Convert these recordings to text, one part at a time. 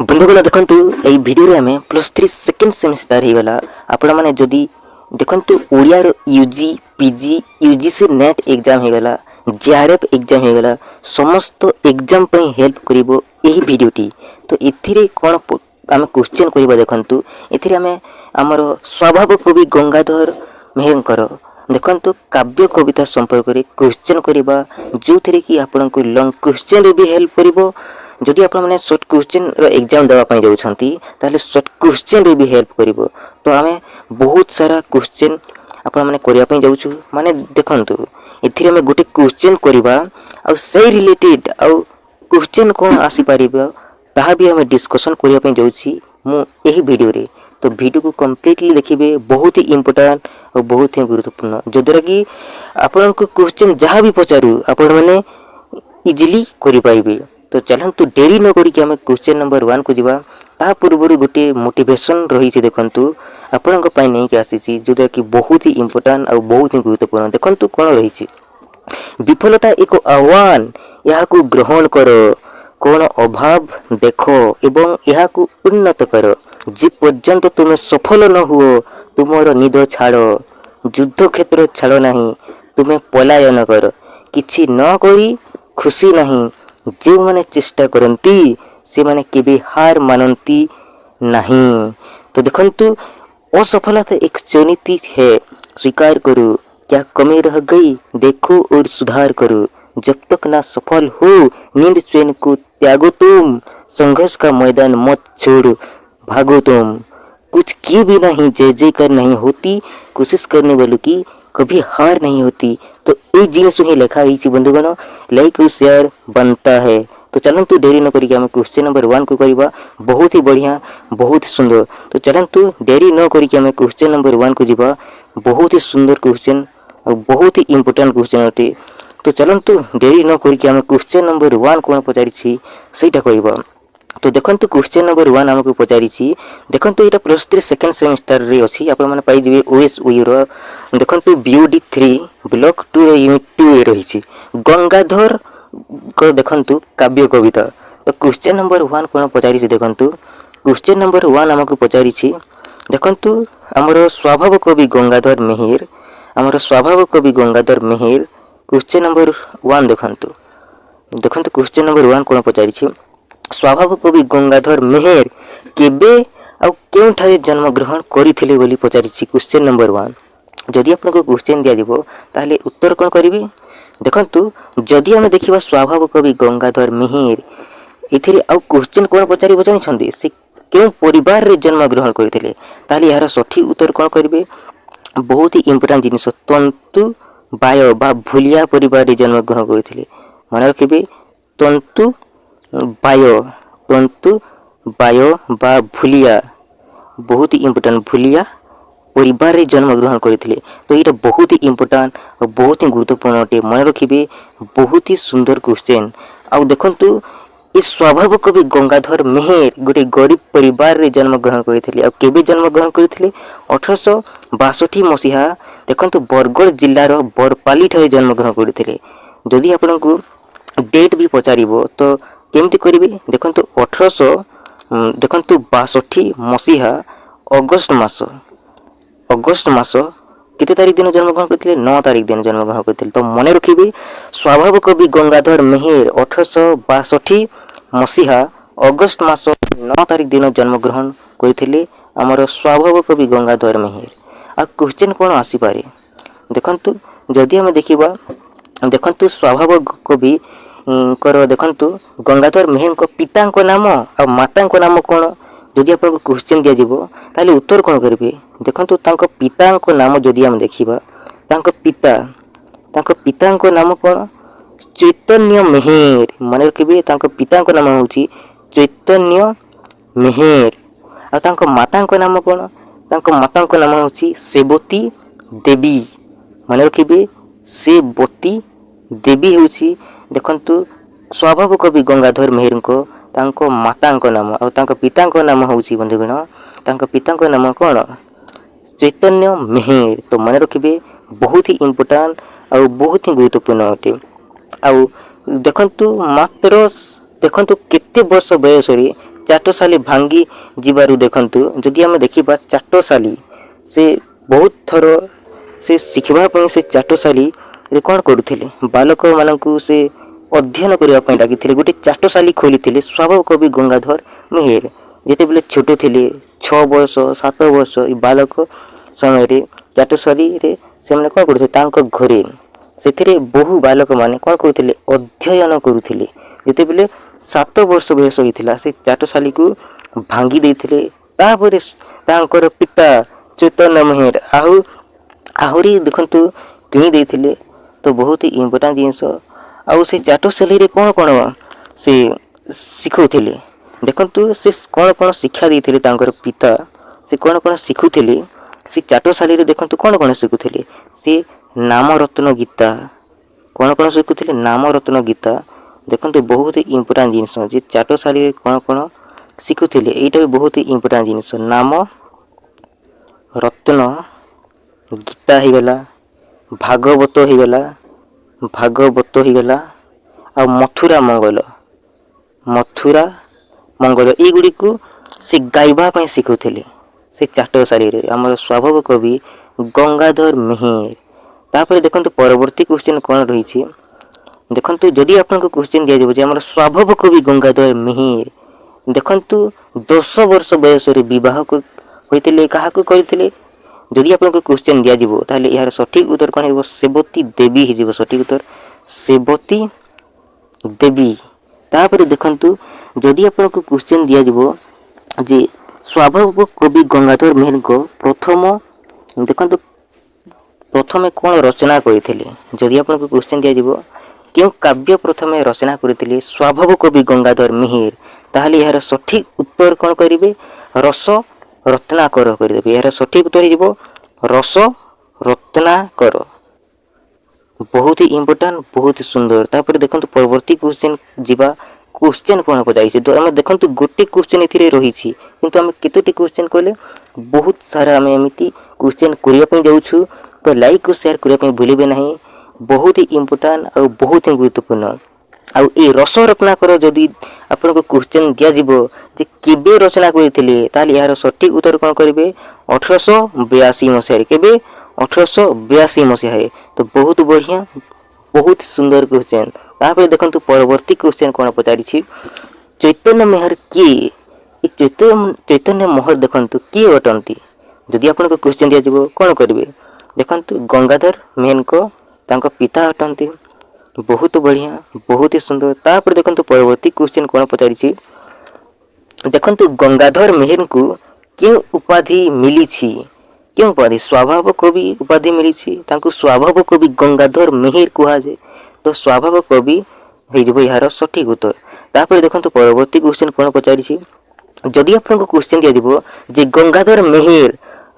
बंधुगण देखंतु एई वीडियो रे हमें +3 सेकंड सेमेस्टर ही गला आपण माने जदी देखंतु ओडिया रो UG PG UGC NET exam ही गला जेआरएफ एग्जाम ही गला समस्त एग्जाम पई हेल्प करिवो एही वीडियोटी। तो एथिरे कोन आमे क्वेश्चन करिवो देखंतु एथिरे हमें हमर स्वभाव कवि गंगाधर मेहेरकर देखंतु काव्य कविता संपर्क रे क्वेश्चन करिबा जो थरे कि आपण को लॉन्ग क्वेश्चन रे भी हेल्प करिवो। जदि आपण माने शॉर्ट क्वेश्चन रो एग्जाम देबा पई जाउछंती ताले शॉर्ट क्वेश्चन रे भी हेल्प करिवो। तो हमें बहुत सारा क्वेश्चन आपण माने करिया पई जाउछु माने देखंतु एथिरे में गोटे क्वेश्चन करिबा आ सही रिलेटेड आ क्वेश्चन कोन आसी परिबो ताहा भी हमें डिस्कशन करिया पई जाउछि मु एही वीडियो रे। तो वीडियो को कंप्लीटली देखिबे बहुत ही इंपोर्टेंट और बहुत ही गुरुत्वपूर्ण जदरा कि आपण को क्वेश्चन जहां भी पचारू आपण माने इजीली करि पाइबे। तो चलंतु देरी न करी कि हमें क्वेश्चन नंबर 1 को जीवा ता पूर्वरु गोटे मोटिवेशन रही छै देखंतु आपनक पई नै कि आसी छी जोटा कि बहुत ही इंपोर्टेंट और बहुत ही गुरुत्वपूर्ण। देखंतु कोन रही छै विफलता एक आह्वान याकू ग्रहण करो कोन अभाव देखो एवं याकू उन्नत करो जे पर्यंत तुम सफल न हुओ तुमरो निद छाड़ो युद्ध क्षेत्र छाड़ो नहीं तुम पलायन करो किछि न करी खुशी नहीं जो माने चेष्टा करती से माने केबे हार मानती नहीं। तो देखंतु असफलता एक चुनौती है स्वीकार करो क्या कमी रह गई देखो और सुधार करो जब तक ना सफल हो नींद चैन को त्यागो तुम संघर्ष का मैदान मत छोड़ो भागो तुम कुछ किए भी नहीं जय जयकार नहीं होती कोशिश करने वालों की कभी हार नहीं होती। तो ये जिनिस ही लिखा है बंधुगण लाइक और शेयर बनता है। तो चलंतु देरी न करिके हम क्वेश्चन नंबर 1 को करिबा बहुत ही बढ़िया बहुत ही सुंदर। तो चलंतु देरी न करिके हम क्वेश्चन नंबर 1 को जीवा बहुत ही सुंदर क्वेश्चन और बहुत ही इंपोर्टेंट क्वेश्चन अटे। तो चलंतु देरी न करिके हम क्वेश्चन नंबर 1 कोन पचारि छी सेटा करिबा। तो देखंतु क्वेश्चन नंबर 1 हमको पचारि छी देखंतु एटा +3 सेकंड सेमेस्टर रे अछि आपण माने पाइ जिवे ओएसओयू रो देखंतु बीओडी 3 ब्लॉक 2 रे यूनिट 2 ए रही छी गंगाधर को देखंतु काव्य कविता। तो क्वेश्चन नंबर 1 कोन पचारि छी देखंतु क्वेश्चन नंबर 1 हमको पचारि छी देखंतु हमरो स्वभाव कवि गंगाधर मेहेर हमरो स्वभाव कवि गंगाधर मेहेर क्वेश्चन नंबर 1 देखंतु देखंतु क्वेश्चन नंबर 1 कोन पचारि छी स्वभाव कवि गंगाधर मेहेर केबे आ केउ ठारे जन्म ग्रहण करिथिले बोली पचारि छी क्वेश्चन नंबर 1। जदि आपनको क्वेश्चन दिया जिवो ताले उत्तर कोन करिवे देखंतु जदि हम देखिबा स्वभाव कवि गंगाधर मेहेर एथिरे आ क्वेश्चन कोन पचारि बचनी छथि से केउ परिवार रे जन्म ग्रहण करिथिले ताले यार सठिक उत्तर कोन करिवे बहुत ही इंपोर्टेंट जिनिस तंतु बायो बा भुलिया परिवार रे जन्म ग्रहण करिथिले मन रखिबे तंतु बायो बा भुलिया बहुत ही इंपोर्टेंट भुलिया परिवार रे जन्म ग्रहण करथिले। तो ये बहुत ही इंपोर्टेंट और बहुत ही गुरुत्वपूर्ण अटे मन रखिबे बहुत ही सुंदर क्वेश्चन। आ देखंतु ये स्वभाव कवि गंगाधर मेहेर गोटे गरीब परिवार रे जन्म ग्रहण करथिले आ केबे जन्म ग्रहण करथिले 1862 मसीहा देखंतु बरगढ़ जिल्ला रो बरपाली ठारे जन्म ग्रहण करथिले। जदि आपनकु डेट भी पचारिबो तो केमती करिवे देखंतु 1862 मसीहा अगस्त मास केते तारीख दिन जन्म ग्रहण करथिले 9 तारीख दिन जन्म ग्रहण करथिले। तो मने रखिबे स्वभाव कवि गंगाधर मेहेर 1862 मसीहा अगस्त मास 9 तारीख दिन जन्म ग्रहण करथिले हमर स्वभाव कवि गंगाधर मेहेर। आ क्वेश्चन कोन आसी पारे देखंतु जदि हम देखिबा देखंतु स्वभाव कवि कर देखंतु गंगाधर मेहेर को पिता को नाम और माता को नाम कोन जदि आपको क्वेश्चन दिया जिवो ताले उत्तर कोन करिवे देखंतु तांको पिता को नाम जदि हम देखिबा तांको पिता को नाम कोन चैतन्य मेहेर मन रखिबे तांको पिता को नाम होची चैतन्य मेहेर आ तांको माता को नाम कोन तांको माता को नाम होची सेवती देवी मन रखिबे सेवती देवी होची देखंतु स्वभाव कवि गंगाधर मेहेर को तांको माता को नाम और तांको पिता को नाम होची बंधुगण तांको पिता को नाम कोन चैतन्य मेहेर। तो मन रखिबे बहुत ही इंपोर्टेंट और बहुत ही गुरुत्वपूर्ण अटे। आ देखंतु मात्र देखंतु केते वर्ष बयस रे ଚାଟଶାଳୀ ଭାଙ୍ଗି ଯିବାରୁ ଦେଖନ୍ତୁ ଯଦି ଆମେ ଦେଖିବା ଚାଟଶାଳୀ ସେ ବହୁତ ଥର ସେ ଶିଖିବା ପାଇଁ ସେ ଚାଟଶାଳୀରେ କ'ଣ କରୁଥିଲେ ବାଲକମାନଙ୍କୁ ସେ ଅଧ୍ୟୟନ କରିବା ପାଇଁ ଡାକିଥିଲେ। ଗୋଟେ ଚାଟଶାଳୀ ଖୋଲିଥିଲେ ସ୍ୱଭାବ କବି ଗଙ୍ଗାଧର ମେହେର ଯେତେବେଳେ ଛୋଟ ଥିଲେ 6 ବର୍ଷ 7 ବର୍ଷ ଏ ବାଲକ ସମୟରେ ଚାଟଶାଳୀରେ ସେମାନେ କ'ଣ କରୁଥିଲେ ତାଙ୍କ ଘରେ ସେଥିରେ ବହୁ ବାଲକମାନେ କ'ଣ କରୁଥିଲେ ଅଧ୍ୟୟନ କରୁଥିଲେ। ଯେତେବେଳେ 7 ବର୍ଷ ବୟସ ହୋଇଥିଲା ସେ ଚାଟଶାଳୀକୁ ଭାଙ୍ଗି ଦେଇଥିଲେ। ତାପରେ ତାଙ୍କର ପିତା ଚୈତନ୍ୟ ମେହେର ଆହୁରି ଦେଖନ୍ତୁ କିଣି ଦେଇଥିଲେ। ତ ବହୁତ ଇମ୍ପୋର୍ଟାଣ୍ଟ ଜିନିଷ। ଆଉ ସେ ଚାଟଶାଳୀରେ କ'ଣ ସେ ଶିଖାଉଥିଲେ ଦେଖନ୍ତୁ ସେ କ'ଣ ଶିକ୍ଷା ଦେଇଥିଲେ ତାଙ୍କର ପିତା ସେ କ'ଣ ଶିଖୁଥିଲେ ସେ ଚାଟଶାଳୀରେ ଦେଖନ୍ତୁ କ'ଣ ଶିଖୁଥିଲେ ସେ ନାମରତ୍ନ ଗୀତା କ'ଣ ଶିଖୁଥିଲେ ନାମରତ୍ନ ଗୀତା ଦେଖନ୍ତୁ ବହୁତ ଇମ୍ପୋର୍ଟାଣ୍ଟ ଜିନିଷ ଯେ ଚାଟଶାଳୀରେ କ'ଣ ଶିଖୁଥିଲେ ଏଇଟା ବି ବହୁତ ଇମ୍ପୋର୍ଟାଣ୍ଟ ଜିନିଷ। ନାମ ରତ୍ନ ଗୀତା ହେଇଗଲା ଭାଗବତ ହେଇଗଲା ଆଉ ମଥୁରା ମଙ୍ଗଳ ଏଇଗୁଡ଼ିକୁ ସେ ଗାଇବା ପାଇଁ ଶିଖୁଥିଲେ ସେ ଚାଟଶାଳୀରେ ଆମର ସ୍ୱଭାବ କବି ଗଙ୍ଗାଧର ମେହେର। ତାପରେ ଦେଖନ୍ତୁ ପରବର୍ତ୍ତୀ କ୍ୱେଶ୍ଚିନ୍ କ'ଣ ରହିଛି ଦେଖନ୍ତୁ ଯଦି ଆପଣଙ୍କୁ କ୍ୱେଶ୍ଚିନ୍ ଦିଆଯିବ ଯେ ଆମର ସ୍ୱଭାବ କବି ଗଙ୍ଗାଧର ମେହେର ଦେଖନ୍ତୁ 10 ବର୍ଷ ବୟସରେ ବିବାହ ହୋଇଥିଲେ କାହାକୁ କରିଥିଲେ ଯଦି ଆପଣଙ୍କୁ କ୍ୱେଶ୍ଚିନ୍ ଦିଆଯିବ ତାହେଲେ ଏହାର ସଠିକ୍ ଉତ୍ତର କ'ଣ ହେବ ସେବତୀ ଦେବୀ ହେଇଯିବ ସଠିକ୍ ଉତ୍ତର ସେବତୀ ଦେବୀ। ତାପରେ ଦେଖନ୍ତୁ ଯଦି ଆପଣଙ୍କୁ କ୍ୱେଶ୍ଚିନ୍ ଦିଆଯିବ ଯେ ସ୍ୱଭାବ କବି ଗଙ୍ଗାଧର ମେହେରଙ୍କ ପ୍ରଥମେ କ'ଣ ରଚନା କରିଥିଲେ ଯଦି ଆପଣଙ୍କୁ କ୍ୱେଶ୍ଚିନ୍ ଦିଆଯିବ କେଉଁ କାବ୍ୟ ପ୍ରଥମେ ରଚନା କରିଥିଲେ ସ୍ୱଭାବ କବି ଗଙ୍ଗାଧର ମେହେର ତାହେଲେ ଏହାର ସଠିକ୍ ଉତ୍ତର କ'ଣ କରିବେ ରସ ରତ୍ନାକର କରିଦେବେ। ଏହାର ସଠିକ୍ ଉତ୍ତର ହେଇଯିବ ରସ ରତ୍ନାକର। ବହୁତ ଇମ୍ପୋର୍ଟାଣ୍ଟ ବହୁତ ସୁନ୍ଦର। ତାପରେ ଦେଖନ୍ତୁ ପରବର୍ତ୍ତୀ କ୍ୱେଶ୍ଚିନ୍ କ'ଣ ପଚାରିଛି ତ ଆମେ ଦେଖନ୍ତୁ ଗୋଟେ କ୍ୱେଶ୍ଚିନ୍ ଏଥିରେ ରହିଛି କିନ୍ତୁ ଆମେ କେତୋଟି କ୍ୱେଶ୍ଚିନ୍ କଲେ ବହୁତ ସାରା ଆମେ ଏମିତି କ୍ୱେଶ୍ଚିନ୍ କରିବା ପାଇଁ ଯାଉଛୁ। ତ ଲାଇକ୍ ଓ ସେୟାର କରିବା ପାଇଁ ଭୁଲିବେ ନାହିଁ ବହୁତ ଇମ୍ପୋର୍ଟାଣ୍ଟ ଆଉ ବହୁତ ଗୁରୁତ୍ୱପୂର୍ଣ୍ଣ। ଆଉ ଏ ରସ ରତ୍ନାକର ଯଦି ଆପଣଙ୍କୁ କ୍ୱେଶ୍ଚିନ୍ ଦିଆଯିବ ଯେ କେବେ ରଚନା କରିଥିଲେ ତାହେଲେ ଏହାର ସଠିକ୍ ଉତ୍ତର କ'ଣ କରିବେ 1882 ମସିହାରେ କେବେ 1882 ମସିହାରେ। ତ ବହୁତ ବଢ଼ିଆ ବହୁତ ସୁନ୍ଦର କ୍ୱେଶ୍ଚିନ୍। ତାପରେ ଦେଖନ୍ତୁ ପରବର୍ତ୍ତୀ କ୍ୱେଶ୍ଚିନ୍ କ'ଣ ପଚାରିଛି ଚୈତନ୍ୟ ମେହେର କିଏ ଏ ଚୈତନ୍ୟ ମେହେର ଦେଖନ୍ତୁ କିଏ ଅଟନ୍ତି ଯଦି ଆପଣଙ୍କୁ କ୍ୱେଶ୍ଚିନ୍ ଦିଆଯିବ କ'ଣ କରିବେ ଦେଖନ୍ତୁ ଗଙ୍ଗାଧର ମେହେରଙ୍କ ତାଙ୍କ ପିତା ଅଟନ୍ତି। ବହୁତ ବଢ଼ିଆ ବହୁତ ସୁନ୍ଦର। ତାପରେ ଦେଖନ୍ତୁ ପରବର୍ତ୍ତୀ କ୍ୱେଶ୍ଚିନ୍ କ'ଣ ପଚାରିଛି ଦେଖନ୍ତୁ ଗଙ୍ଗାଧର ମେହେରଙ୍କୁ କେଉଁ ଉପାଧି ମିଳିଛି କେଉଁ ଉପାଧି ସ୍ୱଭାବ କବି ଉପାଧି ମିଳିଛି ତାଙ୍କୁ ସ୍ୱଭାବ କବି ଗଙ୍ଗାଧର ମେହେର କୁହାଯାଏ। ତ ସ୍ୱଭାବ କବି ହେଇଯିବ ଏହାର ସଠିକ୍ ଉତ୍ତର। ତାପରେ ଦେଖନ୍ତୁ ପରବର୍ତ୍ତୀ କ୍ୱେଶ୍ଚିନ୍ କ'ଣ ପଚାରିଛି ଯଦି ଆପଣଙ୍କୁ କ୍ୱେଶ୍ଚିନ୍ ଦିଆଯିବ ଯେ ଗଙ୍ଗାଧର ମେହେର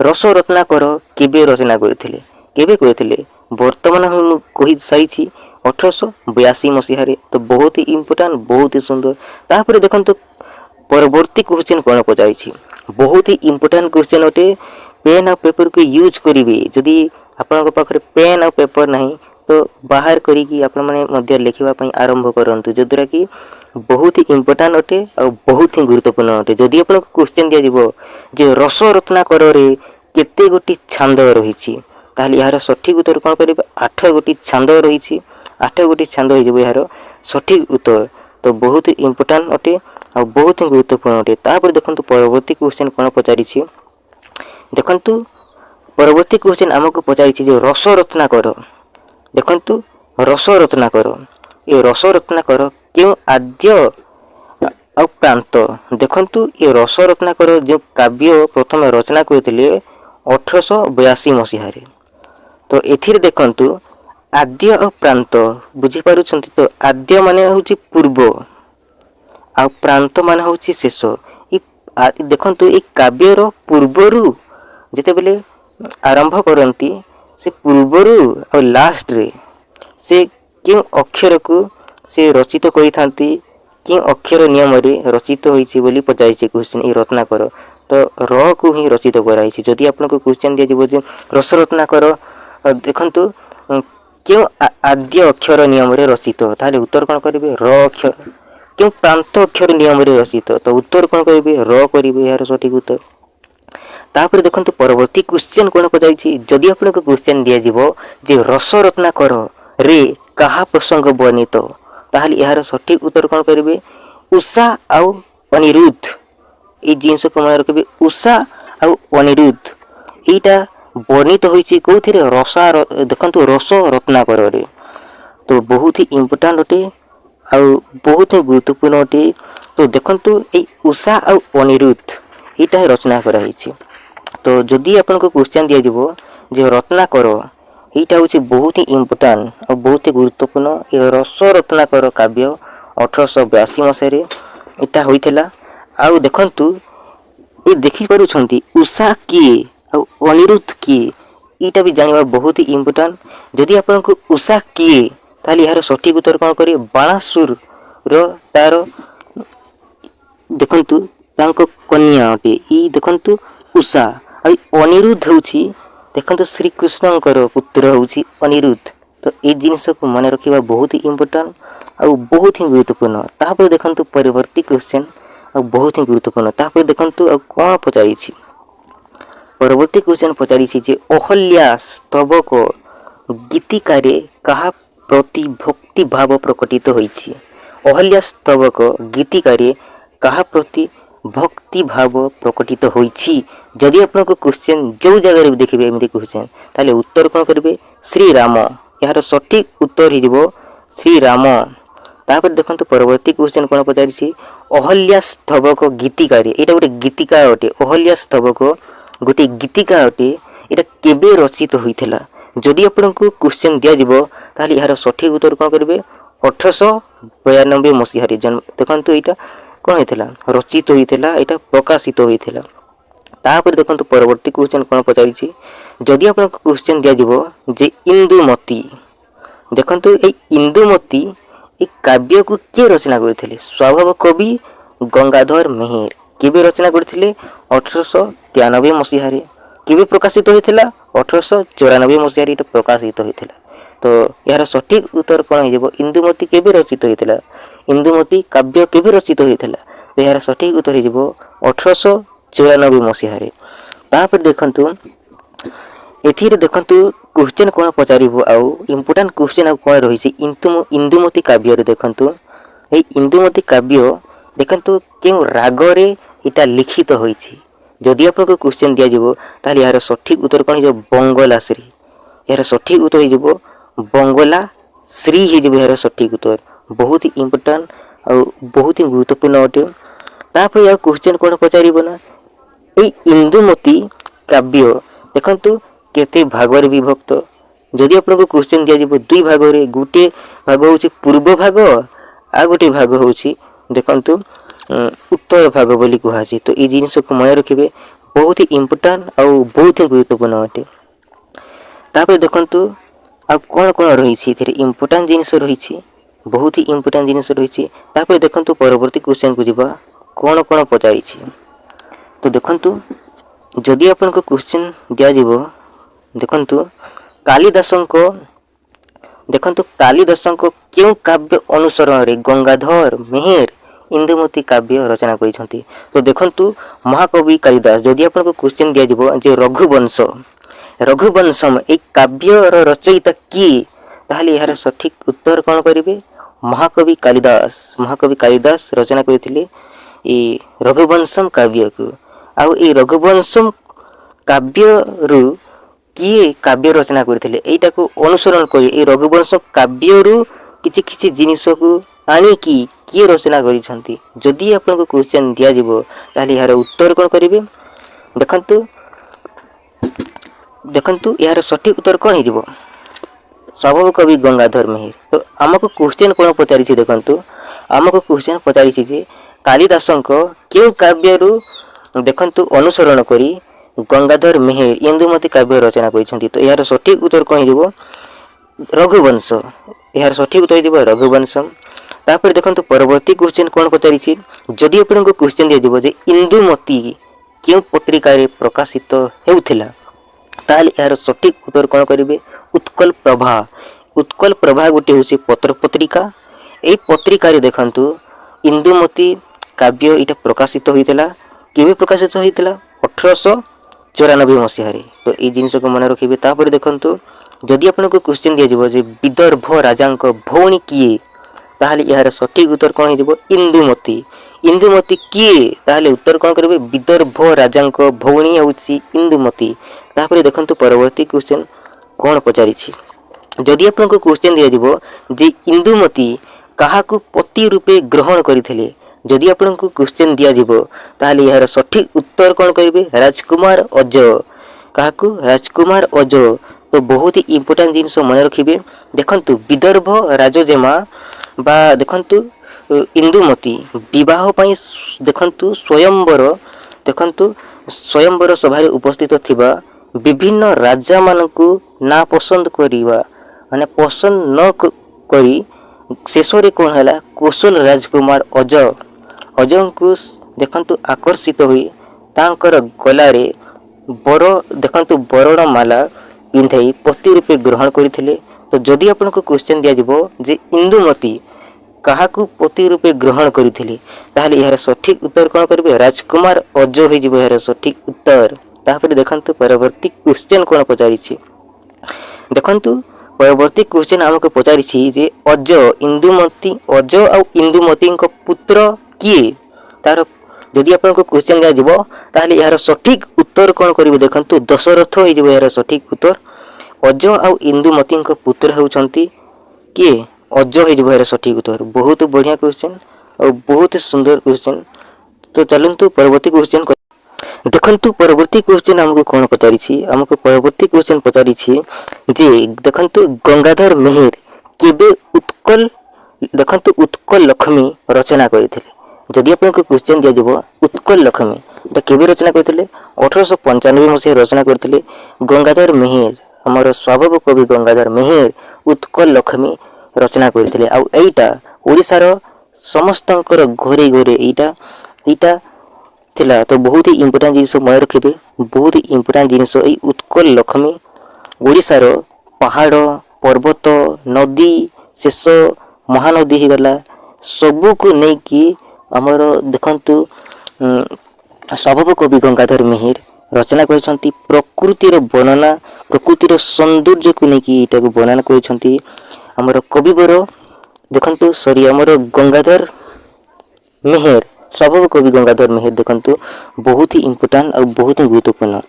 ରସ ରତ୍ନାକର କେବେ ରଚନା କରିଥିଲେ ବର୍ତ୍ତମାନ ମୁଁ କହିସାରିଛି 1882 ମସିହାରେ। ତ ବହୁତ ଇମ୍ପୋର୍ଟାଣ୍ଟ ବହୁତ ସୁନ୍ଦର। ତାପରେ ଦେଖନ୍ତୁ ପରବର୍ତ୍ତୀ କ୍ୱେଶ୍ଚିନ୍ କ'ଣ ପଚାରିଛି ବହୁତ ଇମ୍ପୋର୍ଟାଣ୍ଟ କ୍ୱେଶ୍ଚିନ୍ ଅଟେ। ପେନ୍ ଆଉ ପେପରକୁ ୟୁଜ୍ କରିବେ ଯଦି ଆପଣଙ୍କ ପାଖରେ ପେନ୍ ଆଉ ପେପର ନାହିଁ ତ ବାହାର କରିକି ଆପଣମାନେ ମଧ୍ୟ ଲେଖିବା ପାଇଁ ଆରମ୍ଭ କରନ୍ତୁ ଯଦ୍ୱାରା କି ବହୁତ ଇମ୍ପୋର୍ଟାଣ୍ଟ ଅଟେ ଆଉ ବହୁତ ହିଁ ଗୁରୁତ୍ୱପୂର୍ଣ୍ଣ ଅଟେ। ଯଦି ଆପଣଙ୍କୁ କ୍ୱେଶ୍ଚିନ୍ ଦିଆଯିବ ଯେ ରସ ରତ୍ନାକରରେ କେତେ ଗୋଟି ଛାନ୍ଦ ରହିଛି ତାହେଲେ ଏହାର ସଠିକ୍ ଉତ୍ତର କ'ଣ କରିବେ 8 ଗୋଟି ଛାନ୍ଦ ରହିଛି 8 ଗୋଟି ଛାନ୍ଦ ହେଇଯିବ ଏହାର ସଠିକ୍ ଉତ୍ତର। ତ ବହୁତ ଇମ୍ପୋର୍ଟାଣ୍ଟ ଅଟେ ଆଉ ବହୁତ ହିଁ ଗୁରୁତ୍ୱପୂର୍ଣ୍ଣ ଅଟେ। ତାପରେ ଦେଖନ୍ତୁ ପରବର୍ତ୍ତୀ କ୍ୱେଶ୍ଚିନ୍ କ'ଣ ପଚାରିଛି ଦେଖନ୍ତୁ ପରବର୍ତ୍ତୀ କ୍ୱେଶ୍ଚିନ୍ ଆମକୁ ପଚାରିଛି ଯେ ରସ ରତ୍ନାକର ଦେଖନ୍ତୁ ରସ ରତ୍ନାକର ଏ ରସ ରତ୍ନାକର କେଉଁ ଆଦ୍ୟ ଆଉ ପ୍ରାନ୍ତ ଦେଖନ୍ତୁ ଏ ରସ ରତ୍ନାକର ଯେଉଁ କାବ୍ୟ ପ୍ରଥମେ ରଚନା କରିଥିଲେ 1882 ମସିହାରେ। ତ ଏଥିରେ ଦେଖନ୍ତୁ ଆଦ୍ୟ ଆଉ ପ୍ରାନ୍ତ ବୁଝିପାରୁଛନ୍ତି ତ ଆଦ୍ୟ ମାନେ ହେଉଛି ପୂର୍ବ ଆଉ ପ୍ରାନ୍ତ ମାନେ ହେଉଛି ଶେଷ। ଦେଖନ୍ତୁ ଏ କାବ୍ୟର ପୂର୍ବରୁ ଯେତେବେଳେ ଆରମ୍ଭ କରନ୍ତି ସେ ପୂର୍ବରୁ ଆଉ ଲାଷ୍ଟରେ ସେ କେଉଁ ଅକ୍ଷରକୁ ସେ ରଚିତ କରିଥାନ୍ତି କେଉଁ ଅକ୍ଷର ନିୟମରେ ରଚିତ ହୋଇଛି ବୋଲି ପଚାରିଛି କ୍ୱେଶ୍ଚିନ୍ ଏ ରତ୍ନାକର। ତ ରକୁ ହିଁ ରଚିତ କରାଯାଇଛି। ଯଦି ଆପଣଙ୍କୁ କ୍ୱେଶ୍ଚିନ୍ ଦିଆଯିବ ଯେ ରସ ରତ୍ନାକର ଦେଖନ୍ତୁ କେଉଁ ଆଦ୍ୟ ଅକ୍ଷର ନିୟମରେ ରଚିତ ତାହେଲେ ଉତ୍ତର କ'ଣ କରିବେ ର ଅକ୍ଷର କେଉଁ ପ୍ରାନ୍ତ ଅକ୍ଷର ନିୟମରେ ରଚିତ? ତ ଉତ୍ତର କ'ଣ କରିବେ? ର କରିବେ ଏହାର ସଠିକ୍ ଉତ୍ତର। ତାପରେ ଦେଖନ୍ତୁ ପରବର୍ତ୍ତୀ କ୍ୱେଶ୍ଚନ୍ କ'ଣ ପଚାରିଛି, ଯଦି ଆପଣଙ୍କୁ କ୍ୱେଶ୍ଚନ୍ ଦିଆଯିବ ଯେ ରସ ରତ୍ନାକର ରେ କାହା ପ୍ରସଙ୍ଗ ବର୍ଣ୍ଣିତ, ତାହେଲେ ଏହାର ସଠିକ୍ ଉତ୍ତର କ'ଣ କରିବେ? ଉଷା ଆଉ ଅନିରୁଦ୍ଧ। ଏଇ ଜିନିଷକୁ ମନେ ରଖିବେ, ଉଷା ଆଉ ଅନିରୁଦ୍ଧ ଏଇଟା ବର୍ଣ୍ଣିତ ହୋଇଛି କେଉଁଥିରେ? ଦେଖନ୍ତୁ ରସ ରତ୍ନାକରରେ। ତ ବହୁତ ହି ଇମ୍ପୋର୍ଟାଣ୍ଟ ଅଟେ ଆଉ ବହୁତ ହି ଗୁରୁତ୍ୱପୂର୍ଣ୍ଣ ଅଟେ। ତ ଦେଖନ୍ତୁ ଏଇ ଉଷା ଆଉ ଅନିରୁଦ୍ଧ ଏଇଟା ରଚନା କରାଯାଇଛି। ତ ଯଦି ଆପଣଙ୍କୁ କ୍ୱେଶ୍ଚନ୍ ଦିଆଯିବ ଯେ ରତ୍ନାକର, ଏଇଟା ହେଉଛି ବହୁତ ହି ଇମ୍ପୋର୍ଟାଣ୍ଟ ଆଉ ବହୁତ ହି ଗୁରୁତ୍ୱପୂର୍ଣ୍ଣ। ଏ ରସ ରତ୍ନାକର କାବ୍ୟ 1882 ମସିହାରେ ଏଇଟା ହୋଇଥିଲା। ଆଉ ଦେଖନ୍ତୁ ଏ ଦେଖିପାରୁଛନ୍ତି ଉଷା କିଏ ଆଉ ଅନିରୁଦ୍ଧ କିଏ, ଏଇଟା ବି ଜାଣିବା ବହୁତ ହି ଇମ୍ପୋର୍ଟାଣ୍ଟ। ଯଦି ଆପଣଙ୍କୁ ଉଷା କିଏ, ତାହେଲେ ଏହାର ସଠିକ୍ ଉତ୍ତର କ'ଣ କରିବେ? ବାଣାସୁରର ତାର ଦେଖନ୍ତୁ ତାଙ୍କ କନ୍ୟା ଅଟେ ଇ ଦେଖନ୍ତୁ ଉଷା। ଆଉ ଅନିରୁଦ୍ଧ ହେଉଛି ଦେଖନ୍ତୁ ଶ୍ରୀକୃଷ୍ଣଙ୍କର ପୁତ୍ର ହେଉଛି ଅନିରୁଦ୍ଧ। ତ ଏଇ ଜିନିଷକୁ ମନେ ରଖିବା ବହୁତ ହି ଇମ୍ପୋର୍ଟାଣ୍ଟ ଆଉ ବହୁତ ହିଁ ଗୁରୁତ୍ୱପୂର୍ଣ୍ଣ। ତାପରେ ଦେଖନ୍ତୁ ପରବର୍ତ୍ତୀ କ୍ୱେଶ୍ଚନ୍ ଆଉ ବହୁତ ହିଁ ଗୁରୁତ୍ୱପୂର୍ଣ୍ଣ। ତାପରେ ଦେଖନ୍ତୁ ଆଉ କ'ଣ ପଚାରିଛି, ପରବର୍ତ୍ତୀ କ୍ୱେଶ୍ଚନ୍ ପଚାରିଛି ଯେ ଅହଲ୍ୟା ସ୍ତବକ ଗୀତିକାରେ କାହା ପ୍ରତି ଭକ୍ତି ଭାବ ପ୍ରକଟିତ ହୋଇଛି? ଅହଲ୍ୟା ସ୍ତବକ ଗୀତିକାରେ କାହା ପ୍ରତି ଭକ୍ତି ଭାବ ପ୍ରକଟିତ ହୋଇଛି? ଯଦି ଆପଣଙ୍କୁ କ୍ୱେଶ୍ଚନ୍ ଯେଉଁ ଜାଗାରେ ବି ଦେଖିବେ ଏମିତି କ୍ୱେଶ୍ଚନ୍, ତାହେଲେ ଉତ୍ତର କ'ଣ କରିବେ? ଶ୍ରୀରାମ। ଏହାର ସଠିକ୍ ଉତ୍ତର ହେଇଯିବ ଶ୍ରୀରାମ। ତାପରେ ଦେଖନ୍ତୁ ପରବର୍ତ୍ତୀ କ୍ୱେଶ୍ଚନ୍ କ'ଣ ପଚାରିଛି, ଅହଲ୍ୟା ସ୍ତବକ ଗୀତିକାରେ, ଏଇଟା ଗୋଟେ ଗୀତିକା ଅଟେ। ଅହଲ୍ୟା ସ୍ତବକ ଗୋଟେ ଗୀତିକା ଅଟେ। ଏଇଟା କେବେ ରଚିତ ହୋଇଥିଲା? ଯଦି ଆପଣଙ୍କୁ କ୍ୱେଶ୍ଚନ୍ ଦିଆଯିବ ତାହେଲେ ଏହାର ସଠିକ୍ ଉତ୍ତର କ'ଣ କରିବେ? 1892 ମସିହାରେ ଦେଖନ୍ତୁ ଏଇଟା କ'ଣ ହେଇଥିଲା? ରଚିତ ହୋଇଥିଲା, ଏଇଟା ପ୍ରକାଶିତ ହୋଇଥିଲା। ତାପରେ ଦେଖନ୍ତୁ ପରବର୍ତ୍ତୀ କ୍ୱେଶ୍ଚନ୍ କ'ଣ ପଚାରିଛି, ଯଦି ଆପଣଙ୍କୁ କ୍ୱେଶ୍ଚନ୍ ଦିଆଯିବ ଯେ ଇନ୍ଦୁମତୀ, ଦେଖନ୍ତୁ ଏଇ ଇନ୍ଦୁମତୀ ଏ କାବ୍ୟକୁ କିଏ ରଚନା କରିଥିଲେ? ସ୍ୱଭାବ କବି ଗଙ୍ଗାଧର ମେହେର। କେବେ ରଚନା କରିଥିଲେ? 1893 ମସିହାରେ। କେବେ ପ୍ରକାଶିତ ହୋଇଥିଲା? 1894 ମସିହାରେ ଏଇଟା ପ୍ରକାଶିତ ହୋଇଥିଲା। ତ ଏହାର ସଠିକ୍ ଉତ୍ତର କ'ଣ ହେଇଯିବ? ଇନ୍ଦୁମତୀ କେବେ ରଚିତ ହୋଇଥିଲା? ଇନ୍ଦୁମତୀ କାବ୍ୟ କେବେ ରଚିତ ହୋଇଥିଲା? ତ ଏହାର ସଠିକ୍ ଉତ୍ତର ହେଇଯିବ 1894 ମସିହାରେ। ତାପରେ ଦେଖନ୍ତୁ ଏଥିରେ ଦେଖନ୍ତୁ କ୍ୱେଶ୍ଚନ୍ କ'ଣ ପଚାରିବ ଆଉ ଇମ୍ପୋର୍ଟାଣ୍ଟ କ୍ୱେଶ୍ଚନ୍ ଆଉ କ'ଣ ରହିଛି ଇନ୍ଦୁମତୀ କାବ୍ୟରେ। ଦେଖନ୍ତୁ ଏଇ ଇନ୍ଦୁମତୀ କାବ୍ୟ ଦେଖନ୍ତୁ କେଉଁ ରାଗରେ ଏଇଟା ଲିଖିତ ହୋଇଛି? ଯଦି ଆପଣଙ୍କୁ କ୍ୱେଶ୍ଚନ୍ ଦିଆଯିବ ତାହେଲେ ଏହାର ସଠିକ୍ ଉତ୍ତର କ'ଣ ହେଇଯିବ? ବଙ୍ଗଲା ଶ୍ରୀ। ଏହାର ସଠିକ୍ ଉତ୍ତର ହେଇଯିବ ବଙ୍ଗଲା ଶ୍ରୀ ହେଇଯିବ ଏହାର ସଠିକ୍ ଉତ୍ତର। ବହୁତ ହି ଇମ୍ପୋର୍ଟାଣ୍ଟ ଆଉ ବହୁତ ହି ଗୁରୁତ୍ୱପୂର୍ଣ୍ଣ ଅଟେ। ତାପରେ ଆଉ କ୍ୱେଶ୍ଚନ୍ କ'ଣ ପଚାରିବ ନା, ଏଇ ଇନ୍ଦୁମତୀ କାବ୍ୟ ଦେଖନ୍ତୁ କେତେ ଭାଗରେ ବିଭକ୍ତ? ଯଦି ଆପଣଙ୍କୁ କ୍ୱେଶ୍ଚନ୍ ଦିଆଯିବ ଦୁଇ ଭାଗରେ, ଗୋଟିଏ ଭାଗ ହେଉଛି ପୂର୍ବ ଭାଗ ଆଉ ଗୋଟିଏ ଭାଗ ହେଉଛି ଦେଖନ୍ତୁ ଉତ୍ତର ଭାଗ ବୋଲି କୁହାଯାଏ। ତ ଏଇ ଜିନିଷକୁ ମନେ ରଖିବେ, ବହୁତ ହି ଇମ୍ପୋର୍ଟାଣ୍ଟ ଆଉ ବହୁତ ହି ଗୁରୁତ୍ୱପୂର୍ଣ୍ଣ ଅଟେ। ତାପରେ ଦେଖନ୍ତୁ ଆଉ କ'ଣ କ'ଣ ରହିଛି ଏଥିରେ ଇମ୍ପୋର୍ଟାଣ୍ଟ ଜିନିଷ ରହିଛି, ବହୁତ ହି ଇମ୍ପୋର୍ଟାଣ୍ଟ ଜିନିଷ ରହିଛି। ତାପରେ ଦେଖନ୍ତୁ ପରବର୍ତ୍ତୀ କ୍ୱେଶ୍ଚନ୍କୁ ଯିବା, କ'ଣ କ'ଣ ପଚାରିଛି। ତ ଦେଖନ୍ତୁ ଯଦି ଆପଣଙ୍କୁ କ୍ୱେଶ୍ଚନ୍ ଦିଆଯିବ ଦେଖନ୍ତୁ କାଳିଦାସଙ୍କ କେଉଁ କାବ୍ୟ ଅନୁସରଣରେ ଗଙ୍ଗାଧର ମେହେର ଇନ୍ଦୁମତୀ କାବ୍ୟ ରଚନା କରିଛନ୍ତି? ତ ଦେଖନ୍ତୁ ମହାକବି କାଳିଦାସ। ଯଦି ଆପଣଙ୍କୁ କ୍ୱେଶ୍ଚନ୍ ଦିଆଯିବ ଯେ ରଘୁବଂଶମ ଏଇ କାବ୍ୟର ରଚୟିତା କିଏ, ତାହେଲେ ଏହାର ସଠିକ୍ ଉତ୍ତର କ'ଣ କରିବେ? ମହାକବି କାଳିଦାସ ରଚନା କରିଥିଲେ ଏଇ ରଘୁବଂଶମ କାବ୍ୟକୁ। ଆଉ ଏଇ ରଘୁବଂଶମ କାବ୍ୟରୁ କିଏ କାବ୍ୟ ରଚନା କରିଥିଲେ, ଏଇଟାକୁ ଅନୁସରଣ କରି ଏଇ ରଘୁବଂଶମ କାବ୍ୟରୁ କିଛି କିଛି ଜିନିଷକୁ ଆଣିକି କିଏ ରଚନା କରିଛନ୍ତି? ଯଦି ଆପଣଙ୍କୁ କ୍ୱେଶ୍ଚନ୍ ଦିଆଯିବ ତାହେଲେ ଏହାର ଉତ୍ତର କ'ଣ କରିବେ? ଦେଖନ୍ତୁ ଏହାର ସଠିକ୍ ଉତ୍ତର କ'ଣ ହେଇଯିବ? ସ୍ୱଭାବ କବି ଗଙ୍ଗାଧର ମେହେର। ତ ଆମକୁ କ୍ୱେଶ୍ଚନ୍ କ'ଣ ପଚାରିଛି? ଦେଖନ୍ତୁ ଆମକୁ କ୍ୱେଶ୍ଚନ୍ ପଚାରିଛି ଯେ କାଳିଦାସଙ୍କ କେଉଁ କାବ୍ୟରୁ ଦେଖନ୍ତୁ ଅନୁସରଣ କରି ଗଙ୍ଗାଧର ମେହେର ଇନ୍ଦୁମତୀ କାବ୍ୟ ରଚନା କରିଛନ୍ତି? ତ ଏହାର ସଠିକ୍ ଉତ୍ତର କ'ଣ ହେଇଯିବ? ରଘୁବଂଶ। ଏହାର ସଠିକ୍ ଉତ୍ତର ହେଇଯିବ ରଘୁବଂଶମ। ତାପରେ ଦେଖନ୍ତୁ ପରବର୍ତ୍ତୀ କ୍ୱେଶ୍ଚନ୍ କ'ଣ ପଚାରିଛି, ଯଦି ଆପଣଙ୍କୁ କ୍ୱେଶ୍ଚନ୍ ଦିଆଯିବ ଯେ ଇନ୍ଦୁମତୀ କେଉଁ ପତ୍ରିକାରେ ପ୍ରକାଶିତ ହେଉଥିଲା, ତାହେଲେ ଏହାର ସଠିକ୍ ଉତ୍ତର କ'ଣ କରିବେ? ଉତ୍କଳ ପ୍ରଭା। ଉତ୍କଳ ପ୍ରଭା ଗୋଟିଏ ହେଉଛି ପତ୍ର ପତ୍ରିକା। ଏଇ ପତ୍ରିକାରେ ଦେଖନ୍ତୁ इंदुमती काव्य इटा प्रकाशित होइतला केबे प्रकाशित होइतला 1894 मसीह रे। तो ये जिनस को मन रखिबे। तापर देखंतु जदि आपनको क्वेश्चन दिया जिवो जे विदर्भ राजांक भौणी किए ताहले यार सठिक उत्तर कोन हे जिवो इंदुमती। इंदुमती किए ताहले उत्तर कोन करबे विदर्भ राजांक भौणी होउची इंदुमती। तापर देखंतु परवर्ती क्वेश्चन कोन पचारि छी। जदि आपनको क्वेश्चन दिया जिवो जे इंदुमती काहाकू पति रूपे ग्रहण करिथिले। जदि आपनको क्वेश्चन दिया जिवो ताहले यार सठिक उत्तर कोन करिवे राजकुमार अज। काहाकू राजकुमार अज। तो बहुत ही इंपोर्टेंट जिनस मन रखिबे। देखंतु विदर्भ राजजेमा बा देखंतु इंदुमती विवाह पई देखंतु स्वयंवर सभारे उपस्थित थिबा विभिन्न राजा मानकू ना पसंद करिवा माने पसंद न करी शेषरे कोन हला कौशल राजकुमार अजंकु देखंतु आकर्षित होई तांकर गलारे बर देखंतु बरण माला पिंधई पति रूपे ग्रहण करिथिले। तो जदि आपनको क्वेश्चन दिया जिवो जे इंदुमती काहाकू पति रूपे ग्रहण करिथिले ताहले यार सठिक उत्तर कोन करबे राजकुमार अज होई जिवो यार सठिक उत्तर। तापर देखंतु परवर्ती क्वेश्चन कोन पचारि छी। देखंतु परवर्ती क्वेश्चन हमको पचारि छी जे अज आ इंदुमती को पुत्र किए। तार जदि आपनको क्वेश्चन दिया जिवो ताहले यार सठिक उत्तर कोन करिवे देखंतु दशरथ होई जिवो यार सठिक उत्तर। अज आ इंदुमती को पुत्र होउछंती किए अज होई जिवो यार सठिक उत्तर। बहुत बढ़िया क्वेश्चन और बहुत सुंदर क्वेश्चन। तो चलंतु परवर्ती क्वेश्चन देखंतु परवर्ती क्वेश्चन हमको कोन पचारि छी। हमको परवर्ती क्वेश्चन पचारि छी जे देखंतु गंगाधर मेहेर केबे उत्कल देखंतु उत्कल लक्ष्मी रचना करिथिले। जदि आपनको क्वेश्चन दिया जिवो उत्कल लक्ष्मी एटा केबे रचना करिथिले 1895 मसीह रचना करिथिले गंगाधर मेहेर। हमर स्वभाव कवि गंगाधर मेहेर उत्कल लक्ष्मी रचना करिथिले। आ एटा ओडिसा रो समस्तंकर घरे घरे एटा थिला। तो बहुत ही इंपोर्टेंट जिनिस मन रखिबे। बहुत ही इंपोर्टेंट जिनिस ए उत्कल लक्ष्मी ओडिसा रो पहाड़ पर्वत नदी शेष महानदी ही गला सबू को नहीं कि हमर देखंतु स्वभाव कवि गंगाधर मेहेर रचना करिसंती प्रकृतिर वर्णना प्रकृतिर सौंदर्य को नहीं कि एटा को वर्णना करिसंती हमर कविवर देखंतु हमर गंगाधर मेहेर स्वभाव कवि गंगाधर मेहेर देखंतु बहुत ही इंपोर्टेंट और बहुत ही गुरुत्वपूर्ण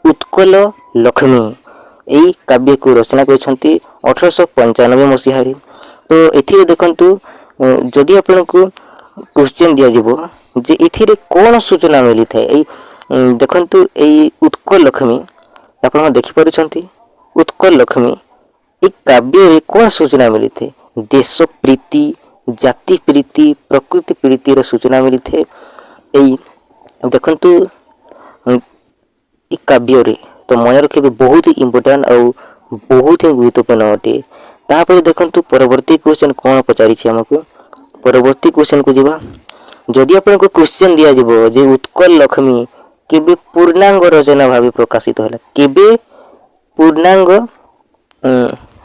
उत्कल लक्ष्मी यही काव्य को रचना करिसंती 1895 मसीह रे। तो एथिरे देखंतु जदि आपनको क्वेश्चन दिया जिवो जे एथिरे कोन सूचना मिली थाए ए देखंतु ए उत्कल लक्ष्मी आपण देखि पारुछंती उत्कल लक्ष्मी एक काव्य रे कोन सूचना मिली थे देश प्रीति जाति प्रीति प्रकृति प्रीति रे सूचना मिली थे। ए देखंतु एक काव्य रे तो मन रखिबे बहुत ही इंपोर्टेंट और बहुत ही गुरुत्वपूर्ण अटे। तापर देखंतु परवर्ती क्वेश्चन कोन पचारि छी हमको। परवर्ती क्वेश्चन को जिबा जदि आपनको क्वेश्चन दिया जिवो जे उत्कल लक्ष्मी केबे पूर्णांग रचना भाबे प्रकाशित होला केबे पूर्णांग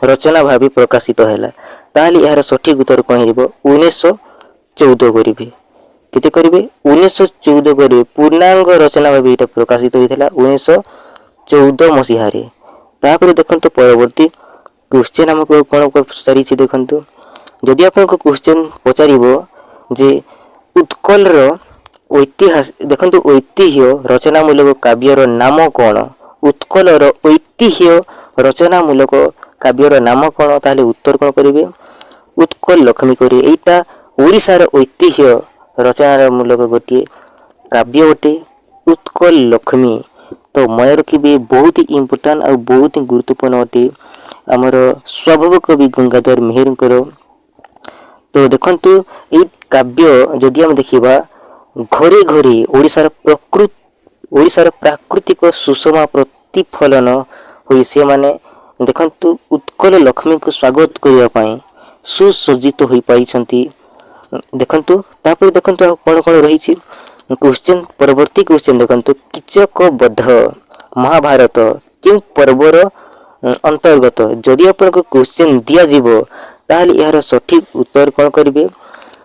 रचना भाबे प्रकाशित होला ताली यार सठिक उत्तर कोन हेबो 1914 करिवे केते करिवे 1914 करिवे पूर्णांग रचना भाबे एटा प्रकाशित होइथला 1914 मसीहा रे। तापर देखंतु परवर्ती क्वेश्चन हमको कोन पचारि छी देखंतु जदि आपनको क्वेश्चन पचारिबो जे उत्कल रो ऐतिहासिक देखंतु ऐतिह्य रचनामूलक काव्यर नाम कोन उत्कल रो ऐतिह्य रचनामूलक काव्यर नाम कोन ताले उत्तर कोन करिवे उत्कल लक्ष्मी करी एटा ओडिसा रो ऐतिह्य रचनामूलक गोटे काव्य अटे उत्कल लक्ष्मी। तो मन रखिबे बहुत ही इंपोर्टेंट और बहुत ही गुरुत्वपूर्ण अटे हमर स्वभाव कवि गंगाधर मेहेर करो। तो देखंतु ए काव्य जदि हम देखिबा घरे घरे ओडिसा रो प्राकृतिक सुषमा प्रतिफलन होई से माने देखंतु उत्कल लक्ष्मी को स्वागत करिया पई सुसज्जित होई पाइछंती। देखंतु तापर देखंतु कोन कोन रही छी क्वेश्चन परवर्ती क्वेश्चन देखंतु किचक बध महाभारत किं पर्वर अंतर्गत जदि आपनको क्वेश्चन दिया जिवो ताहले यार सठिक उत्तर कोन करिवे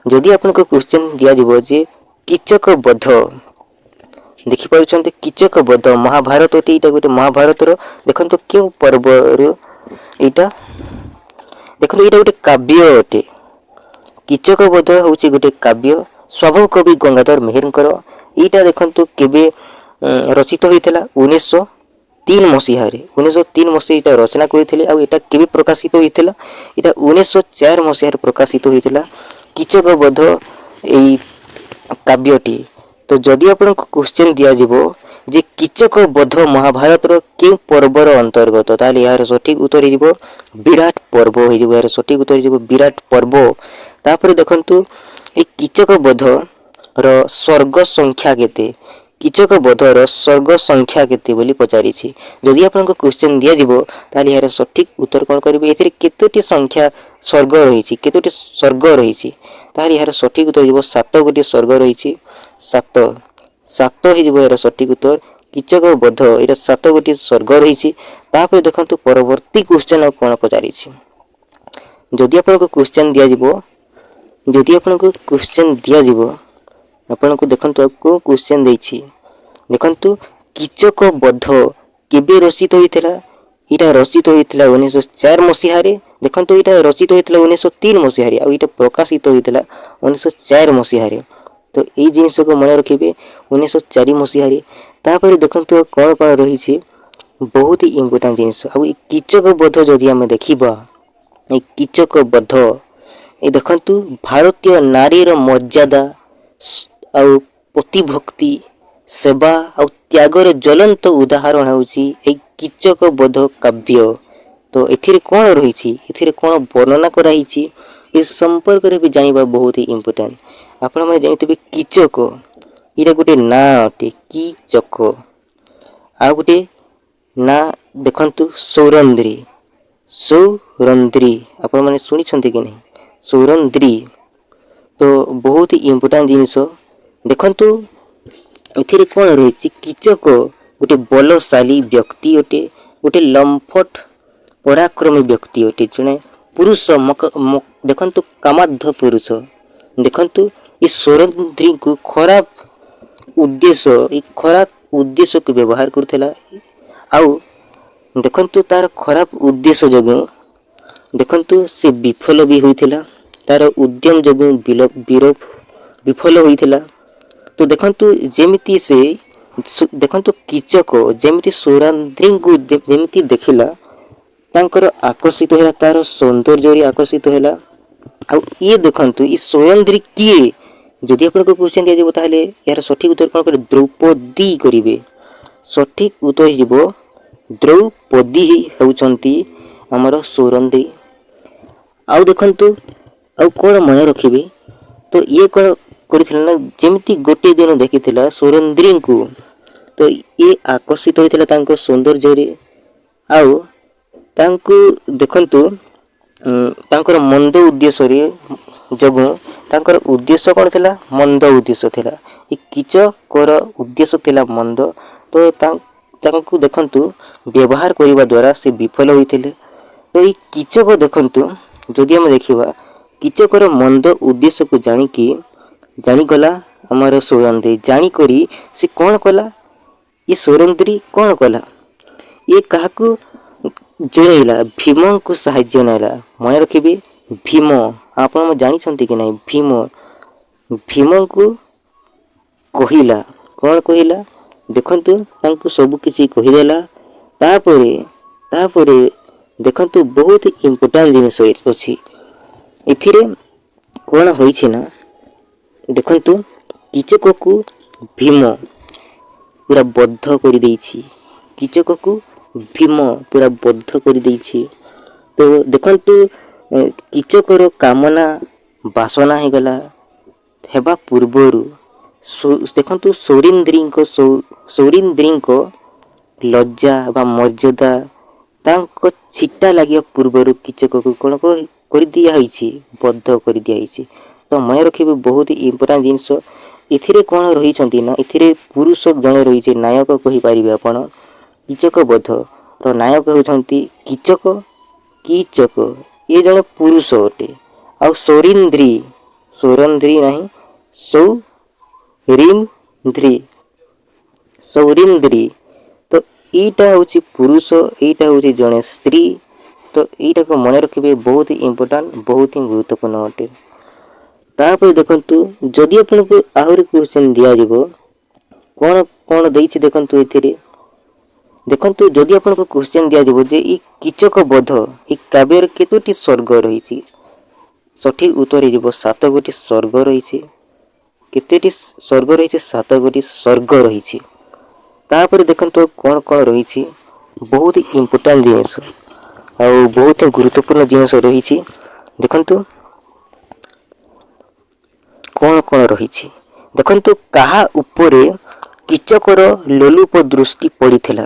जदि आपनको क्वेश्चन दिया जिवो जे कीचक बध देखि पारुछन्ते कीचक बध महाभारत अटे एटा गोटे महाभारत रो देखंतु केउ पर्व रो एटा देखंतु एटा गोटे काव्य अटे कीचक बध होउची गोटे काव्य स्वभाव कवि गंगाधर मेहेरकर एटा देखंतु केबे रचित होइतला 1903 मसीहा रे 1903 मसीहा एटा रचना करिथिले आ एटा केबे प्रकाशित होइतला एटा 1904 मसीहा रे प्रकाशित होइतला कीचक बध एई काव्यटी। तो जदि आपन क्वेश्चन दिया जिवो जे कीचक बध महाभारत रो के पर्वर अंतर्गत ताले यार सठिक उत्तर हिजबो विराट पर्व हिजबो यार सठिक उत्तर हिजबो विराट पर्व। तापर देखंतु ए कीचक बध रो स्वर्ग संख्या केते कीचक बध रो स्वर्ग संख्या केते बोली पचारिछि जदि आपन क्वेश्चन दिया जिवो ताले यार सठिक उत्तर कोन करिवे एथिरे केतोटी संख्या स्वर्ग रहिछि केतोटी स्वर्ग रहिछि ताले यार सठिक उत्तर हिजबो 7 गोटी स्वर्ग रहिछि 7 हिजबो यार सठिक उत्तर कीचक बध एटा 7 गोटी स्वर्ग रहिछि। तापर देखंतु परवर्ती क्वेश्चन कोन पचारिछि जदि आपन क्वेश्चन दिया जिवो जदि आपन क्वेश्चन दिया जिवो आपन को देखंतु को क्वेश्चन देछि देखंतु कीचक बध केबे रचित होइतला एटा रचित होइतला 1904 मसीहा रे देखंतु एटा रचित होइतला 1903 मसीहा रे आ एटा प्रकाशित होइतला 1904 मसीहा रे। तो एई जिनिस को मन रखिबे 1904 मसीहा रे। तापर देखंतु कोन कोन रही छी बहुत ही इंपोर्टेंट जिनिस आ कीचक बध जदि हम देखिबा ए कीचक बध ए देखंतु भारतीय नारी रो मर्यादा आ प्रतिभक्ति सेवा आ त्यागर ज्वलंत उदाहरण होउची ए कीचक बध काव्य। तो एथिरे कोन रही छी एथिरे कोन वर्णना कराई छी इस संपर्क रे भी जानिबा बहुत ही इंपोर्टेंट। आपण माने जानितबे कीचक इरा गोटे ना अटे कीचक आ गोटे ना देखंतु सौरंद्री आपण माने सुनि छन्ते कि नहीं सौरंद्री। तो बहुत ही इंपोर्टेंट जिनिस देखंतु एथिरे कोन रही छी कीचक गोटे बलशाली व्यक्ति अटे गोटे लंफट पराक्रमी व्यक्ति अटे जने पुरुष देखंतु कामाध पुरुष देखंतु इस सौरंद्री को खराब उद्देश्य को व्यवहार करथला आउ देखंतु तार खराब उद्देश्य जगु देखंतु से विफल भी होइथिला तार उद्यम जगु विफल होइथिला। तो देखंतु जेमिति से देखंतु कीचक जेमिति सौरंद्री को जेमिति देखिला तांकर आकर्षित होला तार सौंदर्य रे आकर्षित होला आ ये देखंतु ई सौरंद्री किए जदि आपन को क्वेश्चन दिया जेबो ताले यार सठिक उत्तर कोन करे द्रौपदी करिवे सठिक उत्तर हिजबो द्रौपदी हेउचंती हमर सौरंद्री। आ देखंतु आ कोन मन रखिबे तो ये कोन करिथिला ना जेमिति गोटे दिन देखिथिला सौरंद्री को तो ये आकर्षित होइथिला तांको सौंदर्य रे आउ तांको देखंतु तांकर मंद उद्देश्य रे जगु तांकर उद्देश्य कोन थिला मंद उद्देश्य थिला ए कीचकर उद्देश्य थिला मंद। तो तांको देखंतु व्यवहार करिवा द्वारा से विफल होइथिले। तो ए कीचक देखंतु जदि हम देखिबा कीचकर मंद उद्देश्य को जानी गला हमर सौरंद्री जानी करी से कोन कला ये सौरंद्री कोन कला ये काहाकू जणैला भीम को सहाय्य नेला मन रखिबे भीम आपण जानि छंती कि नहीं भीम को कहिला कोन कहिला देखंतु तांको सब किछि कहिदेला तापरे देखंतु बहुत इंपोर्टेंट जिनिस अछि एथिरे कोन होई छी ना देखंतु कीचक को भीम पूरा बद्ध करि देई छी कीचक को भीम पूरा बद्ध कर देइछि। तो देखंतु कीचकर कामना वासना हे गला हेबा पूर्वरु देखंतु सौरिंद्री को लज्जा बा मर्यादा तांको छिटा लागिया पूर्वरु कीचक को कोन कर दिया हिछि बद्ध कर दिया हिछि। तो मन रखिबे बहुत ही इंपोर्टेंट जिंस एथिरे कोन रही छंती ना एथिरे पुरुष जने रही छै नायक कहि परिबे आपण कीचक बध रो नायक होउछंती कीचक ये जने पुरुष अटे आ सौरिंद्री ସୌରନ୍ଧ୍ରୀ ନାହିଁ, ସୌରିନ୍ଦ୍ରୀ, ସୌରିନ୍ଦ୍ରୀ। ତ ଏଇଟା ହେଉଛି ପୁରୁଷ, ଏଇଟା ହେଉଛି ଜଣେ ସ୍ତ୍ରୀ। ତ ଏଇଟାକୁ ମନେ ରଖିବେ, ବହୁତ ଇମ୍ପୋର୍ଟାଣ୍ଟ, ବହୁତ ହିଁ ଗୁରୁତ୍ୱପୂର୍ଣ୍ଣ ଅଟେ। ତାପରେ ଦେଖନ୍ତୁ, ଯଦି ଆପଣଙ୍କୁ ଆହୁରି କ୍ୱେଶ୍ଚନ୍ ଦିଆଯିବ, କ'ଣ କ'ଣ ଦେଇଛି ଦେଖନ୍ତୁ ଏଥିରେ। ଦେଖନ୍ତୁ, ଯଦି ଆପଣଙ୍କୁ କ୍ୱେଶ୍ଚନ୍ ଦିଆଯିବ ଯେ ଏଇ କୀଚକ ବଧ ଏଇ କାବ୍ୟରେ କେତୋଟି ସ୍ୱର୍ଗ ରହିଛି, ସଠିକ୍ ଉତ୍ତର ହେଇଯିବ 7 ଗୋଟି ସ୍ୱର୍ଗ ରହିଛି। କେତେଟି ସ୍ୱର୍ଗ ରହିଛି? 7 ଗୋଟି ସ୍ୱର୍ଗ ରହିଛି। ତାପରେ ଦେଖନ୍ତୁ କ'ଣ କ'ଣ ରହିଛି, ବହୁତ ଇମ୍ପୋର୍ଟାଣ୍ଟ ଜିନିଷ ଆଉ ବହୁତ ଗୁରୁତ୍ୱପୂର୍ଣ୍ଣ ଜିନିଷ ରହିଛି। ଦେଖନ୍ତୁ କ'ଣ କ'ଣ ରହିଛି। ଦେଖନ୍ତୁ, କାହା ଉପରେ କୀଚକର ଲୋଲୁପ ଦୃଷ୍ଟି ପଡ଼ିଥିଲା।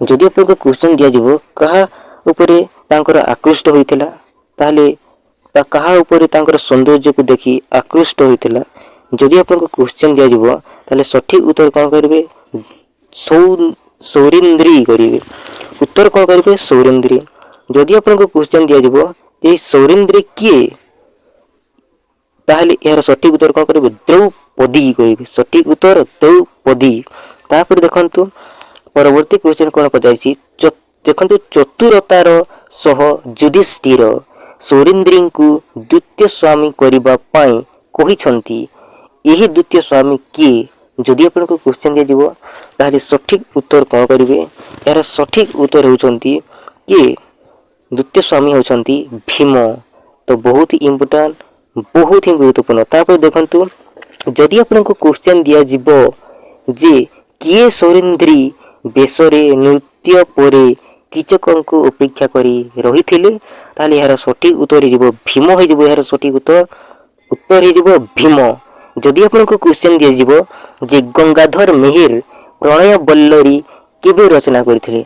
ଯଦି ଆପଣଙ୍କୁ କ୍ୱେଶ୍ଚନ୍ ଦିଆଯିବ କାହା ଉପରେ ତାଙ୍କର ଆକୃଷ୍ଟ ହୋଇଥିଲା, ତାହେଲେ କାହା ଉପରେ ତାଙ୍କର ସୌନ୍ଦର୍ଯ୍ୟକୁ ଦେଖି ଆକୃଷ୍ଟ ହୋଇଥିଲା। ଯଦି ଆପଣଙ୍କୁ କ୍ୱେଶ୍ଚନ୍ ଦିଆଯିବ, ତାହେଲେ ସଠିକ୍ ଉତ୍ତର କ'ଣ କରିବେ? ସୌରିନ୍ଦ୍ରୀ କରିବେ। ଉତ୍ତର କ'ଣ କରିବେ? ସୌରିନ୍ଦ୍ରୀ। ଯଦି ଆପଣଙ୍କୁ କ୍ୱେଶ୍ଚନ୍ ଦିଆଯିବ ଏହି ସୌରିନ୍ଦ୍ରୀ କିଏ, ତାହେଲେ ଏହାର ସଠିକ୍ ଉତ୍ତର କ'ଣ କରିବେ? ଦ୍ରୌପଦୀ କହିବେ। ସଠିକ୍ ଉତ୍ତର ଦ୍ରୌପଦୀ। ତାପରେ ଦେଖନ୍ତୁ ପରବର୍ତ୍ତୀ କ୍ୱେଶ୍ଚନ୍ କ'ଣ ପଚାରିଛି। ଦେଖନ୍ତୁ, ଚତୁରତାର ସହ ଯୁଧିଷ୍ଠିର ସୌରିନ୍ଦ୍ରୀଙ୍କୁ ଦ୍ୱିତୀୟ ସ୍ୱାମୀ କରିବା ପାଇଁ କହିଛନ୍ତି। ଏହି ଦ୍ୱିତୀୟ ସ୍ୱାମୀ କିଏ? ଯଦି ଆପଣଙ୍କୁ କ୍ୱେଶ୍ଚନ୍ ଦିଆଯିବ, ତାହେଲେ ସଠିକ୍ ଉତ୍ତର କ'ଣ କରିବେ? ଏହାର ସଠିକ୍ ଉତ୍ତର ହେଉଛନ୍ତି କିଏ? ଦ୍ୱିତୀୟ ସ୍ୱାମୀ ହେଉଛନ୍ତି ଭୀମ। ତ ବହୁତ ଇମ୍ପୋର୍ଟାଣ୍ଟ, ବହୁତ ହିଁ ଗୁରୁତ୍ୱପୂର୍ଣ୍ଣ। ତାପରେ ଦେଖନ୍ତୁ, ଯଦି ଆପଣଙ୍କୁ କ୍ୱେଶ୍ଚନ୍ ଦିଆଯିବ ଯେ କିଏ ସୌରିନ୍ଦ୍ରୀ ବେଶରେ ନୃତ୍ୟ ପରେ କୀଚକଙ୍କୁ ଉପେକ୍ଷା କରି ରହିଥିଲେ, ତାହେଲେ ଏହାର ସଠିକ୍ ଉତ୍ତର ହେଇଯିବ ଭୀମ ହେଇଯିବ। ଏହାର ସଠିକ୍ ଉତ୍ତର ହେଇଯିବ ଭୀମ। ଯଦି ଆପଣଙ୍କୁ କ୍ୱେଶ୍ଚନ୍ ଦିଆଯିବ ଯେ ଗଙ୍ଗାଧର ମେହେର ପ୍ରଣୟ ବଲ୍ଲରୀ କେବେ ରଚନା କରିଥିଲେ,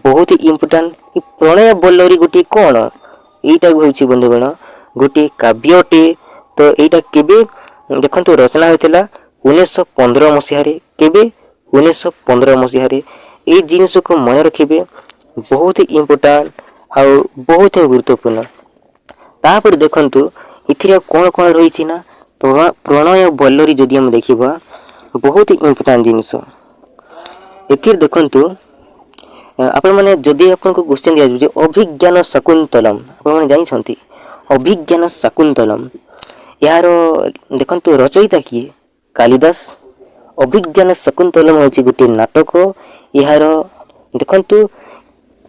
ବହୁତ ଇମ୍ପୋର୍ଟାଣ୍ଟ। ଏ ପ୍ରଣୟ ବଲ୍ଲରୀ ଗୋଟିଏ କ'ଣ? ଏଇଟା ହେଉଛି ବନ୍ଧୁଗଣ ଗୋଟିଏ କାବ୍ୟଟେ। ତ ଏଇଟା କେବେ ଦେଖନ୍ତୁ ରଚନା ହୋଇଥିଲା 1915 ମସିହାରେ। କେବେ? 1915 ମସିହାରେ। ଏଇ ଜିନିଷକୁ ମନେ ରଖିବେ, ବହୁତ ଇମ୍ପୋର୍ଟାଣ୍ଟ ଆଉ ବହୁତ ଗୁରୁତ୍ୱପୂର୍ଣ୍ଣ। ତାପରେ ଦେଖନ୍ତୁ ଏଥିରେ କ'ଣ କ'ଣ ରହିଛି ନା, ପ୍ରଣୟ ବଲ୍ଲରୀ ଯଦି ଆମେ ଦେଖିବା, ବହୁତ ଇମ୍ପୋର୍ଟାଣ୍ଟ ଜିନିଷ। ଏଥିରେ ଦେଖନ୍ତୁ ଆପଣମାନେ, ଯଦି ଆପଣଙ୍କୁ କ୍ୱେଶ୍ଚନ୍ ଦିଆଯିବ ଯେ ଅଭିଜ୍ଞାନ ଶାକୁନ୍ତଳମ୍, ଆପଣମାନେ ଜାଣିଛନ୍ତି ଅଭିଜ୍ଞାନ ଶାକୁନ୍ତଳମ୍, ଏହାର ଦେଖନ୍ତୁ ରଚୟିତା କିଏ? କାଳିଦାସ। ଅଭିଜ୍ଞାନ ଶାକୁନ୍ତଳମ୍ ହେଉଛି ଗୋଟିଏ ନାଟକ। ଏହାର ଦେଖନ୍ତୁ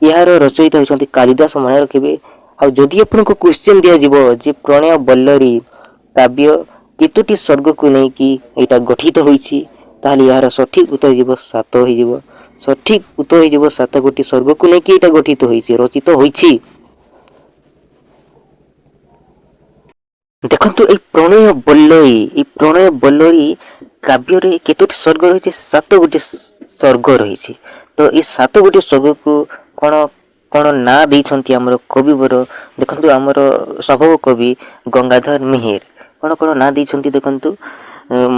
ଏହାର ରଚୟିତା ହେଉଛନ୍ତି କାଳିଦାସ, ମନେ ରଖିବେ। ଆଉ ଯଦି ଆପଣଙ୍କୁ କ୍ୱେଶ୍ଚନ୍ ଦିଆଯିବ ଯେ ପ୍ରଣୟ ବଲ୍ଲରୀ କାବ୍ୟ କେତୋଟି ସ୍ୱର୍ଗକୁ ନେଇକି ଏଇଟା ଗଠିତ ହୋଇଛି, ତାହେଲେ ଏହାର ସଠିକ୍ ଉତ୍ତର ହେଇଯିବ 7 ହେଇଯିବ। ସଠିକ୍ ଉତ୍ତର ହେଇଯିବ 7 ଗୋଟି ସ୍ୱର୍ଗକୁ ନେଇକି ଏଇଟା ଗଠିତ ହୋଇଛି, ରଚିତ ହୋଇଛି। ଦେଖନ୍ତୁ ଏଇ ପ୍ରଣୟ ବଲ୍ଲରୀ କାବ୍ୟରେ କେତୋଟି ସ୍ୱର୍ଗ ରହିଛି? 7 ଗୋଟି ସ୍ୱର୍ଗ ରହିଛି। ତ ଏଇ 7 ଗୋଟି ସ୍ୱର୍ଗକୁ କ'ଣ କ'ଣ ନାଁ ଦେଇଛନ୍ତି ଆମର କବିବର। ଦେଖନ୍ତୁ ଆମର ସ୍ୱଭାବ କବି ଗଙ୍ଗାଧର ମେହେର କ'ଣ କ'ଣ ନାଁ ଦେଇଛନ୍ତି ଦେଖନ୍ତୁ,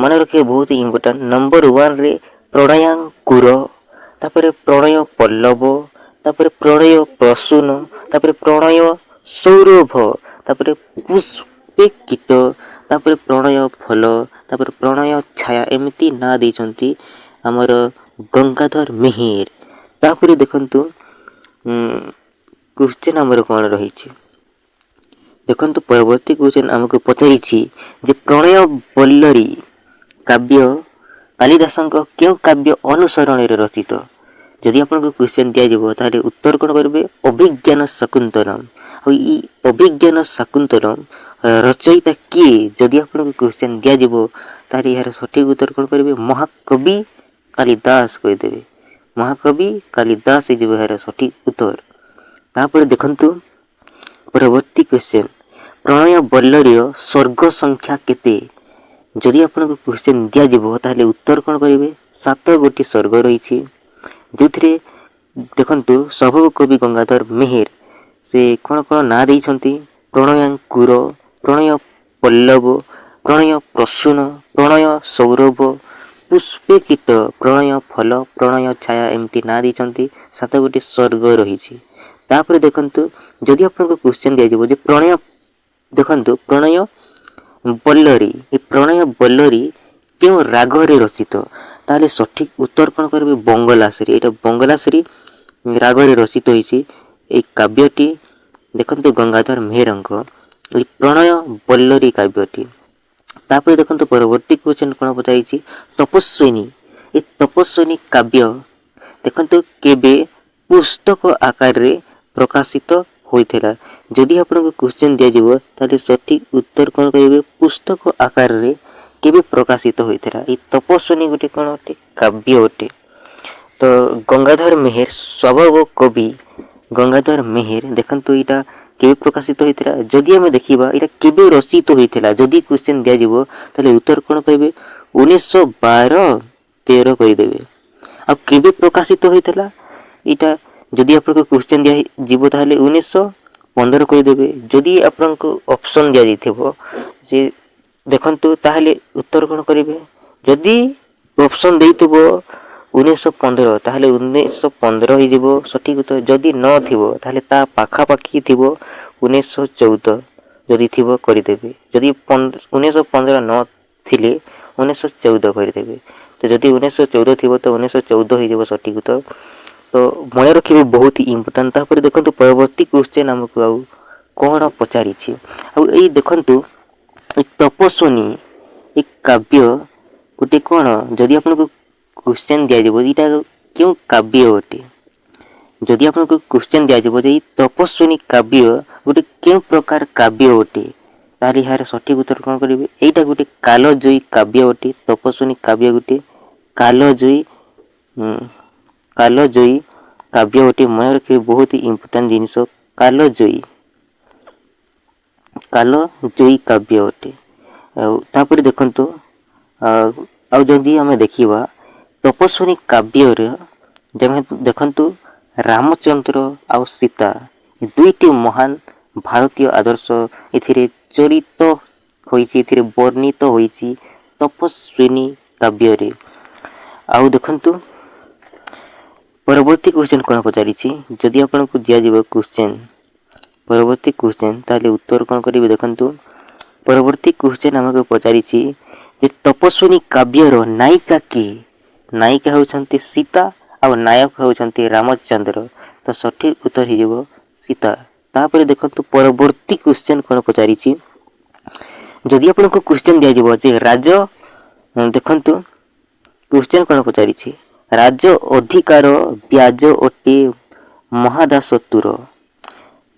ମନେ ରଖିବେ, ବହୁତ ଇମ୍ପୋର୍ଟାଣ୍ଟ। ନମ୍ବର 1ରେ ପ୍ରଣୟାଙ୍କୁର, ତାପରେ ପ୍ରଣୟ ପଲ୍ଲବ, ତାପରେ ପ୍ରଣୟ ପ୍ରସୂନ, ତାପରେ ପ୍ରଣୟ ସୌରଭ, ତାପରେ ପୁଷ୍ପକୀଟ, ତାପରେ ପ୍ରଣୟ ଫଲ, ତାପରେ ପ୍ରଣୟ ଛାୟା। ଏମିତି ନାଁ ଦେଇଛନ୍ତି ଆମର ଗଙ୍ଗାଧର ମେହେର। ତାପରେ ଦେଖନ୍ତୁ କ୍ୱେଶ୍ଚନ୍ ଆମର କ'ଣ ରହିଛି। ଦେଖନ୍ତୁ ପରବର୍ତ୍ତୀ କ୍ୱେଶ୍ଚନ୍ ଆମକୁ ପଚାରିଛି ଯେ ପ୍ରଣୟ ବଲ୍ଲରୀ କାବ୍ୟ କାଳିଦାସଙ୍କ କେଉଁ କାବ୍ୟ ଅନୁସରଣରେ ରଚିତ। ଯଦି ଆପଣଙ୍କୁ କ୍ୱେଶ୍ଚନ୍ ଦିଆଯିବ, ତାହେଲେ ଉତ୍ତର କ'ଣ କରିବେ? ଅଭିଜ୍ଞାନ ଶାକୁନ୍ତଳମ୍। ଆଉ ଏଇ ଅଭିଜ୍ଞାନ ଶାକୁନ୍ତଳମ୍ ରଚୟିତା କିଏ? ଯଦି ଆପଣଙ୍କୁ କ୍ୱେଶ୍ଚନ୍ ଦିଆଯିବ, ତାହେଲେ ଏହାର ସଠିକ୍ ଉତ୍ତର କ'ଣ କରିବେ? ମହାକବି କାଳିଦାସ କହିଦେବେ। ମହାକବି କାଳିଦାସ ହେଇଯିବ ଏହାର ସଠିକ୍ ଉତ୍ତର। ତାପରେ ଦେଖନ୍ତୁ ପରବର୍ତ୍ତୀ କ୍ୱେଶ୍ଚନ୍, ପ୍ରଣୟ ବଲ୍ଲରୀର ସ୍ୱର୍ଗ ସଂଖ୍ୟା କେତେ? ଯଦି ଆପଣଙ୍କୁ କ୍ୱେଶ୍ଚନ୍ ଦିଆଯିବ, ତାହେଲେ ଉତ୍ତର କ'ଣ କରିବେ? 7 ଗୋଟି ସ୍ୱର୍ଗ ରହିଛି, ଯେଉଁଥିରେ ଦେଖନ୍ତୁ ସ୍ୱଭାବ କବି ଗଙ୍ଗାଧର ମେହେର ସେ କ'ଣ କ'ଣ ନାଁ ଦେଇଛନ୍ତି? ପ୍ରଣୟାଙ୍କୁର, ପ୍ରଣୟ ପଲ୍ଲବ, ପ୍ରଣୟ ପ୍ରସୂନ, ପ୍ରଣୟ ସୌରଭ, ପୁଷ୍ପକୀଟ, ପ୍ରଣୟ ଫଲ, ପ୍ରଣୟ ଛାୟା, ଏମିତି ନାଁ ଦେଇଛନ୍ତି। 7 ଗୋଟି ସ୍ୱର୍ଗ ରହିଛି। ତାପରେ ଦେଖନ୍ତୁ ଯଦି ଆପଣଙ୍କୁ କ୍ୱେଶ୍ଚନ୍ ଦିଆଯିବ ଯେ ପ୍ରଣୟ, ଦେଖନ୍ତୁ ପ୍ରଣୟ ବଲ୍ଲରୀ, ଏ ପ୍ରଣୟ ବଲ୍ଲରୀ କେଉଁ ରାଗରେ ରଚିତ? ତାହେଲେ ସଠିକ ଉତ୍ତର କ'ଣ କରିବେ? ବଙ୍ଗଲାଶ୍ରୀ। ଏଇଟା ବଙ୍ଗଲାଶ୍ରୀ ରାଗରେ ରଚିତ ହୋଇଛି এই କାବ୍ୟଟି। ଦେଖନ୍ତୁ ଗଙ୍ଗାଧର ମେହେରଙ୍କ এই ପ୍ରଣୟ ବଲ୍ଲରୀ କାବ୍ୟଟି। ତାପରେ ଦେଖନ୍ତୁ ପରବର୍ତ୍ତୀ କ୍ୱେଶ୍ଚନ୍ କ'ଣ ପଚାରିଛି? ତପସ୍ୱିନୀ, ଏ ତପସ୍ୱିନୀ କାବ୍ୟ ଦେଖନ୍ତୁ କେବେ ପୁସ୍ତକ ଆକାରରେ ପ୍ରକାଶିତ ହୋଇଥିଲା? ଯଦି ଆପଣଙ୍କୁ କ୍ୱେଶ୍ଚନ୍ ଦିଆଯିବ ତାହେଲେ ସଠିକ ଉତ୍ତର କ'ଣ କରିବେ? ପୁସ୍ତକ ଆକାରରେ କେବେ ପ୍ରକାଶିତ ହୋଇଥିଲା? এই ତପସ୍ୱିନୀ ଗୋଟେ କ'ଣ ଅଟେ? କାବ୍ୟ ଅଟେ। ତ ଗଙ୍ଗାଧର ମେହେର ସ୍ୱଭାବ କବି ଗଙ୍ଗାଧର ମେହେର ଦେଖନ୍ତୁ ଏଇଟା କେବେ ପ୍ରକାଶିତ ହୋଇଥିଲା? ଯଦି ଆମେ ଦେଖିବା ଏଇଟା କେବେ ରଚିତ ହୋଇଥିଲା, ଯଦି କ୍ୱେଶ୍ଚନ୍ ଦିଆଯିବ ତାହେଲେ ଉତ୍ତର କ'ଣ କହିବେ? 1912-13 କରିଦେବେ। ଆଉ କେବେ ପ୍ରକାଶିତ ହୋଇଥିଲା ଏଇଟା ଯଦି ଆପଣଙ୍କୁ କ୍ୱେଶ୍ଚନ୍ ଦିଆଯିବ ତାହେଲେ 1915 କହିଦେବେ। ଯଦି ଆପଣଙ୍କୁ ଅପସନ୍ ଦିଆଯାଇଥିବ ଯେ ଦେଖନ୍ତୁ ତାହେଲେ ଉତ୍ତର କ'ଣ କରିବେ? ଯଦି ଅପସନ୍ ଦେଇଥିବ 1915 ତାହେଲେ 1915 ହେଇଯିବ ସଠିକ ଉତ୍ତର। ଯଦି ନଥିବ ତାହେଲେ ତା ପାଖାପାଖି ଥିବ 1914 ଯଦି ଥିବ କରିଦେବେ। ଯଦି 1915 ନଥିଲେ 1914 କରିଦେବେ। ତ ଯଦି 1914 ଥିବ ତ 1914 ହେଇଯିବ ସଠିକ ଉତ୍ତର। ତ ମନେ ରଖିବେ, ବହୁତ ଇମ୍ପୋର୍ଟାଣ୍ଟ। ତାପରେ ଦେଖନ୍ତୁ ପରବର୍ତ୍ତୀ କ୍ୱେଶ୍ଚନ୍ ଆମକୁ ଆଉ କ'ଣ ପଚାରିଛି। ଆଉ ଏଇ ଦେଖନ୍ତୁ ତପସ୍ୱିନୀ ଏ କାବ୍ୟ ଗୋଟେ କ'ଣ? ଯଦି ଆପଣଙ୍କୁ କ୍ୱେଶ୍ଚନ୍ ଦିଆଯିବ ଏଇଟା କେଉଁ କାବ୍ୟ ଅଟେ? ଯଦି ଆପଣଙ୍କୁ କ୍ୱେଶ୍ଚନ୍ ଦିଆଯିବ ଯେ ଏଇ ତପସ୍ୱିନୀ କାବ୍ୟ ଗୋଟେ କେଉଁ ପ୍ରକାର କାବ୍ୟ ଅଟେ, ତାହେଲେ ଏହାର ସଠିକ ଉତ୍ତର କ'ଣ କରିବେ? ଏଇଟା ଗୋଟେ କାଲଜୟୀ କାବ୍ୟ ଅଟେ। ତପସ୍ୱିନୀ କାବ୍ୟ ଗୋଟେ କାଲଜୟୀ କାବ୍ୟ ଅଟେ। ମନେ ରଖିବେ, ବହୁତ ଇମ୍ପୋର୍ଟାଣ୍ଟ ଜିନିଷ। କାଲଜୟୀ କାବ୍ୟ ଅଟେ। ଆଉ ତାପରେ ଦେଖନ୍ତୁ ଆଉ ଯଦି ଆମେ ଦେଖିବା ତପସ୍ୱିନୀ କାବ୍ୟରେ ଦେଖନ୍ତୁ ରାମଚନ୍ଦ୍ର ଆଉ ସୀତା ଦୁଇଟି ମହାନ ଭାରତୀୟ ଆଦର୍ଶ ଏଥିରେ ଚରିତ ହୋଇଛି, ଏଥିରେ ବର୍ଣ୍ଣିତ ହୋଇଛି ତପସ୍ୱିନୀ କାବ୍ୟରେ। ଆଉ ଦେଖନ୍ତୁ ପରବର୍ତ୍ତୀ କ୍ୱେଶ୍ଚନ୍ କ'ଣ ପଚାରିଛି? ଯଦି ଆପଣଙ୍କୁ ଦିଆଯିବ ପରବର୍ତ୍ତୀ କ୍ୱେଶ୍ଚନ୍ ତାହେଲେ ଉତ୍ତର କ'ଣ କରିବେ? ଦେଖନ୍ତୁ ପରବର୍ତ୍ତୀ କ୍ୱେଶ୍ଚନ୍ ଆମକୁ ପଚାରିଛି ଯେ ତପସ୍ୱିନୀ କାବ୍ୟର ନାୟିକା କିଏ? ନାୟିକା ହେଉଛନ୍ତି ସୀତା ଆଉ ନାୟକ ହେଉଛନ୍ତି ରାମଚନ୍ଦ୍ର। ତ ସଠିକ ଉତ୍ତର ହେଇଯିବ ସୀତା। ତାପରେ ଦେଖନ୍ତୁ ପରବର୍ତ୍ତୀ କ୍ୱେଶ୍ଚନ୍ କ'ଣ ପଚାରିଛି? ଯଦି ଆପଣଙ୍କୁ କ୍ୱେଶ୍ଚନ୍ ଦିଆଯିବ ଯେ ଦେଖନ୍ତୁ କ୍ୱେଶ୍ଚନ୍ କ'ଣ ପଚାରିଛି? ରାଜ ଅଧିକାର ବ୍ୟାଜ ଅଟେ ମହାଦାସତୁର।